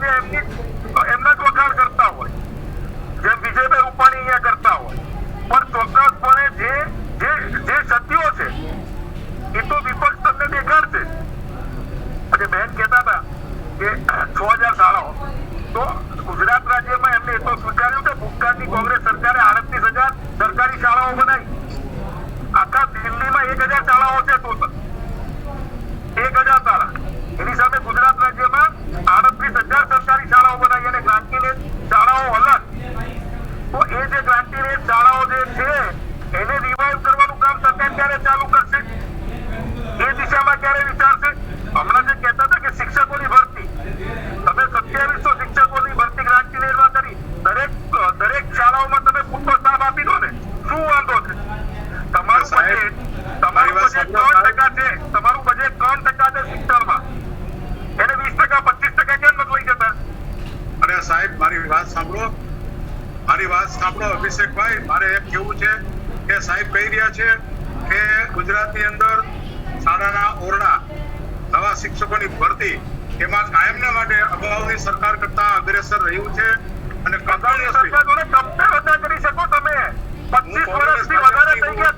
સાથે એમના જ વખાણ કરતા હોય, જેમ વિજયભાઈ રૂપાણી અહીંયા કરતા હોય, પણ ચોક્કસપણે જે સત્યો છે એ તો વિપક્ષ તમને દેખાડશે. અને બેન કહેતા હતા કે 6000 શાળાઓ, તો ગુજરાત રાજ્યમાં એમને એ તો સ્વીકાર્યું કે ભૂતકાળની કોંગ્રેસ સરકારે 38,000 સરકારી શાળાઓ બનાવી. આખા દિલ્હીમાં 1000 શાળાઓ છે, ટોટલ 1000 શાળા. એની સામે ગુજરાત રાજ્યમાં 38,000 સરકારી શાળાઓ બનાવી અને ગ્રાન્ટીનેટ શાળાઓ અલગ. તો એ જે ગ્રાન્ટીનેટ શાળાઓ જે છે એને રિવાઇવ કરવાનું કામ સરકાર ક્યારે ચાલુ કરશે, એ દિશામાં ક્યારે વિચારશે? હમણાં જે કહેતા હતા કે શિક્ષકોની ભરતી, તમે 2700 શિક્ષકોની ભરતી ગ્રાન્ટીનેટમાં કરી, દરેક શાળાઓમાં તમે પૂરતો સ્ટાફ આપી દો ને, શું વાંધો છે? તમારું બજેટ 3% છે, તમારું બજેટ 3% છે શિક્ષણમાં, એને 20%, 25% કેમ નથી લઈ જતા? અરે સાહેબ, મારી વાત સાંભળો અભિષેકભાઈ. મારે એમ કેવું છે કે સાહેબ કહી રહ્યા છે કે ગુજરાતની અંદર શાળાના ઓરડા, નવા શિક્ષકોની ભરતી, એમાં કાયમને માટે અગાઉની સરકાર કરતા અગ્રેસર રહ્યું છે. અને અગાઉની સરકાર જોડે કમ્પેર ન કરી શકો તમે. 25 વર્ષથી વધારે થઈ ગયા,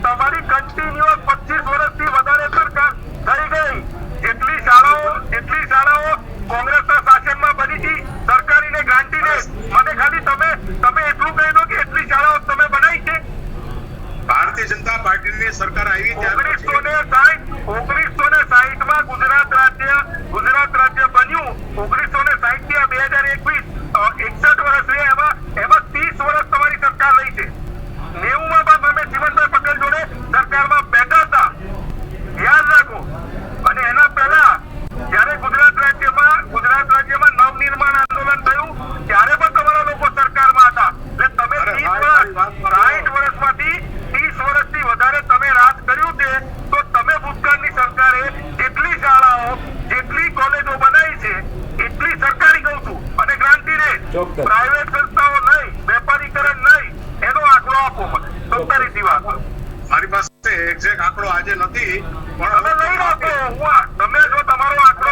તમારી કન્ટિન્યુઅસ 25 વર્ષથી વધારે સરકાર થઈ ગઈ. જેટલી શાળાઓ કોંગ્રેસના શાસનમાં બની હતી સરકારી ને ગ્રાન્ટીને, મને ખાલી તમે એટલું કહી દો કે એટલી શાળાઓ તમે બનાવી છે. ભારતીય જનતા પાર્ટીની સરકાર આવી ત્યારે 1960 માં ગુજરાત રાજ્ય બન્યું. 1960 થી 2021 61 વર્ષ રહ્યા, એમાં 30 વર્ષ તમારી સરકાર રહી છે. 90 માં તમે જીવનભાઈ પટેલ જોડે સરકારમાં બેઠા હતા, યાદ રાખો. અને એના પહેલા જ્યારે ગુજરાત રાજ્યમાં નવનિર્માણ આંદોલન થયું ત્યારે પણ તમારા લોકો સરકારમાં હતા. એટલે તમે 60 વર્ષમાંથી 30 વર્ષથી વધારે તમે રાજ કર્યું છે. તો તમે ભૂતકાળની સરકારે જેટલી શાળાઓ, જેટલી કોલેજો બનાવી છે એટલી સરકારી કહું છું, અને ગ્રાન્ટીનેટ, પ્રાઇવેટ સંસ્થાઓ નહીં, વેપારીકરણ નહીં, એનો આંકડો આપો મને. સત્તારીસી વાત મારી પાસે એક્ઝેક્ટ આંકડો આજે નથી, પણ તમે લઈ રાખો. તમે જો તમારો આંકડો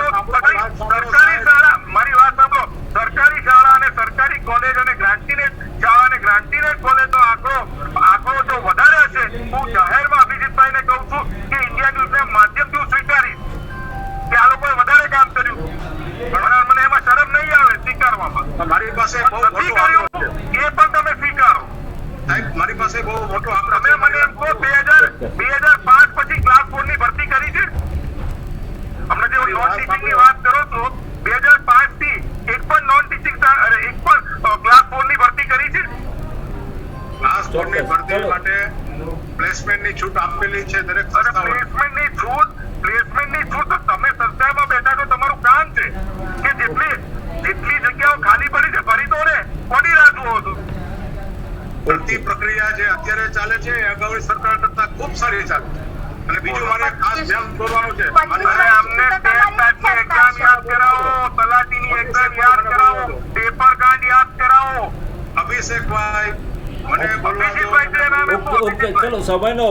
સરકારી શાળા, મારી વાત સાંભળો, સરકારી શાળા અને સરકારી કોલેજ અને ગ્રાન્ટીનેટ શાળા અને ગ્રાન્ટીનેટ કોલેજનો આંકડો જો વધારે હશે, હું જાહેરમાં અભિજીતભાઈને કહું છું કે ઇન્ડિયા ન્યૂઝના માધ્યમથી હું સ્વીકારીશ કે આ લોકોએ વધારે કામ કર્યું. મને એમાં શરમ નહીં આવે સ્વીકારવામાં. મારી પાસે બહુ નથી કર્યું એ પણ તમે સ્વીકારો. સાહેબ, મારી પાસે બહુ મોટો આંકડો તમે મને એમ કહો 2005 પછી ક્લાસ 4 ની ભરતી કરી છે? હમણાં જે નોન ટીચિંગ ની વાત કરો છો, 2005 થી એક પણ નોન ટીચિંગ એક પણ ક્લાસ 4 ની ભરતી કરી છે? ક્લાસ 4 ની ભરતી માટે પ્લેસમેન્ટની છૂટ આપેલી છે દરેક સંસ્થાઓને. પ્લેસમેન્ટની છૂટ તો તમે સંસ્થામાં બેઠા છો, તમારું કામ છે કે જેટલી જગ્યાઓ ખાલી પડી છે ભરી દો ને, પડી રાહ જુઓ છો. ભરતી પ્રક્રિયા જે અત્યારે ચાલે છે એ અગાઉની સરકાર કરતા ખૂબ સારી ચાલે છે. અને બીજું મારે ખાસ ધ્યાન દોરવાનું છે, અને અમને ટેટની એક્ઝામ યાદ કરાવો, તલાટીની એક્ઝામ યાદ કરાવો, પેપર કાંડ યાદ કરાવો. અભિષેકભાઈ, મને ઓકે, ચલો, સમયનો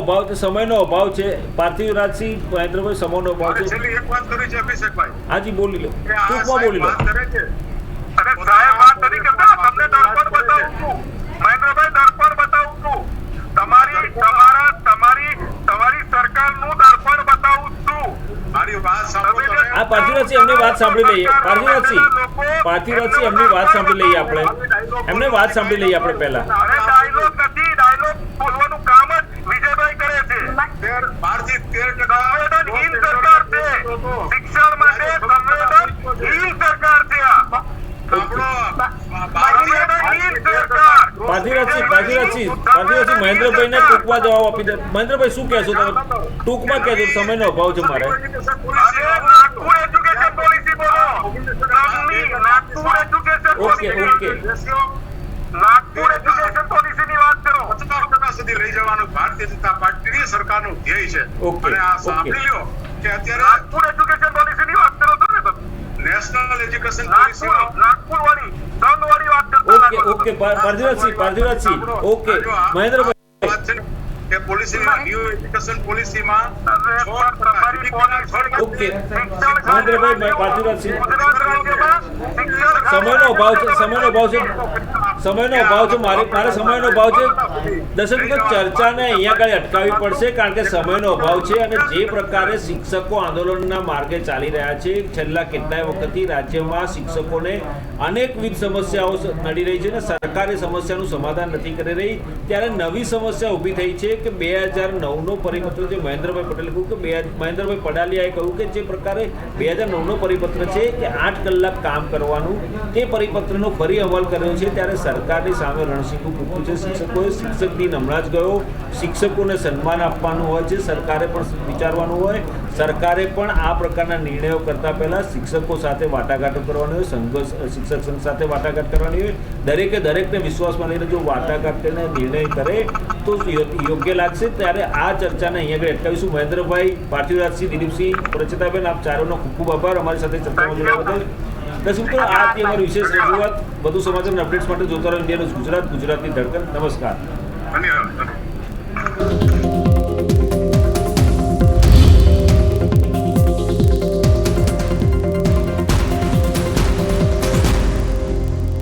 અભાવ છે. પાર્થિવરાજસિંહ, મહેન્દ્રભાઈ, સમયનો અભાવ છે. છેલ્લી એક વાત કરી છે અભિષેકભાઈ, હાજી, બોલી લો, કે આ ટૂંકમાં બોલી લો. વાત કરે છે. અને સાહેબ વાત નથી કરતા, તમને દર્પણ બતાવું છું મહેન્દ્રભાઈ, દર્પણ બતાવું છું. તમારી સરકારનું દર્પણ બતાવું છું. મારી વાત સાંભળો તમે. આ પાર્થિવરાજસિંહ, એમની વાત સાંભળી લઈએ. પાર્થિવરાજસિંહ, એમની વાત સાંભળી લઈએ આપણે. પહેલા. અરે ડાયલોગ નથી, ડાયલોગ બોલવાનું કામ જ વિજયભાઈ કરે છે. 12 થી 13% સંવેદનહીન સરકાર છે. શિક્ષણ માટે સંવેદનહીન સરકાર છે આ. સંવેદનહીન સરકાર. પાર્થિવરાજસિંહ, મહેન્દ્રભાઈને ટૂંકમાં જવાબ આપી દે. મહેન્દ્રભાઈ, શું કહેશો તમે? ટૂંકમાં કહેજો, સમયનો અભાવ છે મારે. અને નાગપુર એજ્યુકેશન પોલિસી બોલો. Nagpur education okay. Nagpur education પોલિસીની વાત કરો. 50% સુધી લઈ જવાનું ભારતીય જનતા પાર્ટીની સરકારનું ધ્યેય છે. ઓકે, અને આ ઓકે. સાંભળી લ્યો કે અત્યારે નાગપુર એજ્યુકેશન પોલિસીની વાત કરો છો ને તમે? નેશનલ એજ્યુકેશન નાગપુર વાળી સંઘવાળી વાત કરતા ઓકે, પાર્થિવરાજસિંહ, ઓકે, મહેન્દ્રભાઈ. વાત છે ને કે પોલિસીમાં ન્યૂ એજ્યુકેશન પોલિસીમાં ઓકે મહેન્દ્રભાઈ પાર્થિવરાજસિંહ, સમયનો અભાવ છે, સમયનો અભાવ છે, સમયનો અભાવ છે, મારે સમયનો અભાવ છે. દર્શક મિત્રો, ચર્ચાને અહીંયા આગળ અટકાવવી પડશે કારણ કે સમયનો અભાવ છે. અને જે પ્રકારે શિક્ષકો આંદોલનના માર્ગે ચાલી રહ્યા છે, છેલ્લા કેટલાય વખતથી રાજ્યમાં શિક્ષકોને અનેકવિધ સમસ્યાઓ નડી રહી છે અને સરકારે સમસ્યાનું સમાધાન નથી કરી રહી, ત્યારે નવી સમસ્યા ઊભી થઈ છે કે 2009નો પરિપત્ર જે મહેન્દ્રભાઈ પટેલે કહ્યું કે મહેન્દ્રભાઈ પડાલિયાએ કહ્યું કે જે પ્રકારે 2009નો પરિપત્ર છે કે 8 કલાક કામ કરવાનું, તે પરિપત્રનો ફરી અમલ કર્યો છે. ત્યારે સરકારની સામે રણસીંગું ફૂટ્યું છે. શિક્ષક દિન હમણાં જ ગયો. શિક્ષકોને સન્માન આપવાનું હોય છે, સરકારે પણ વિચારવાનું હોય, સરકારે પણ આ પ્રકારના નિર્ણયો કરતા પહેલા શિક્ષકો સાથે વાટાઘાટો કરવાની હોય, શિક્ષક સંઘ સાથે વાટાઘાટ કરવાની હોય. દરેકને વિશ્વાસમાં લઈને જો વાટાઘાટ કરીને નિર્ણય કરે તો યોગ્ય લાગશે. ત્યારે આ ચર્ચાને અહીંયા આગળ અટકાવીશું. મહેન્દ્રભાઈ, પાર્થિવરાજસિંહ, દિલીપસિંહ, પ્રચિતાબેન, આપ ચારોનો ખૂબ ખૂબ આભાર અમારી સાથે ચર્ચામાં જોડાવા બદલ. દર્શક મિત્રો, આ હતી અમારી વિશેષ રજૂઆત. વધુ સમાચાર અપડેટ્સ માટે જોતા રહો ઇન્ડિયા ન્યૂઝ ગુજરાત, ગુજરાતની ધડકન. નમસ્કાર. ધન્યવાદ.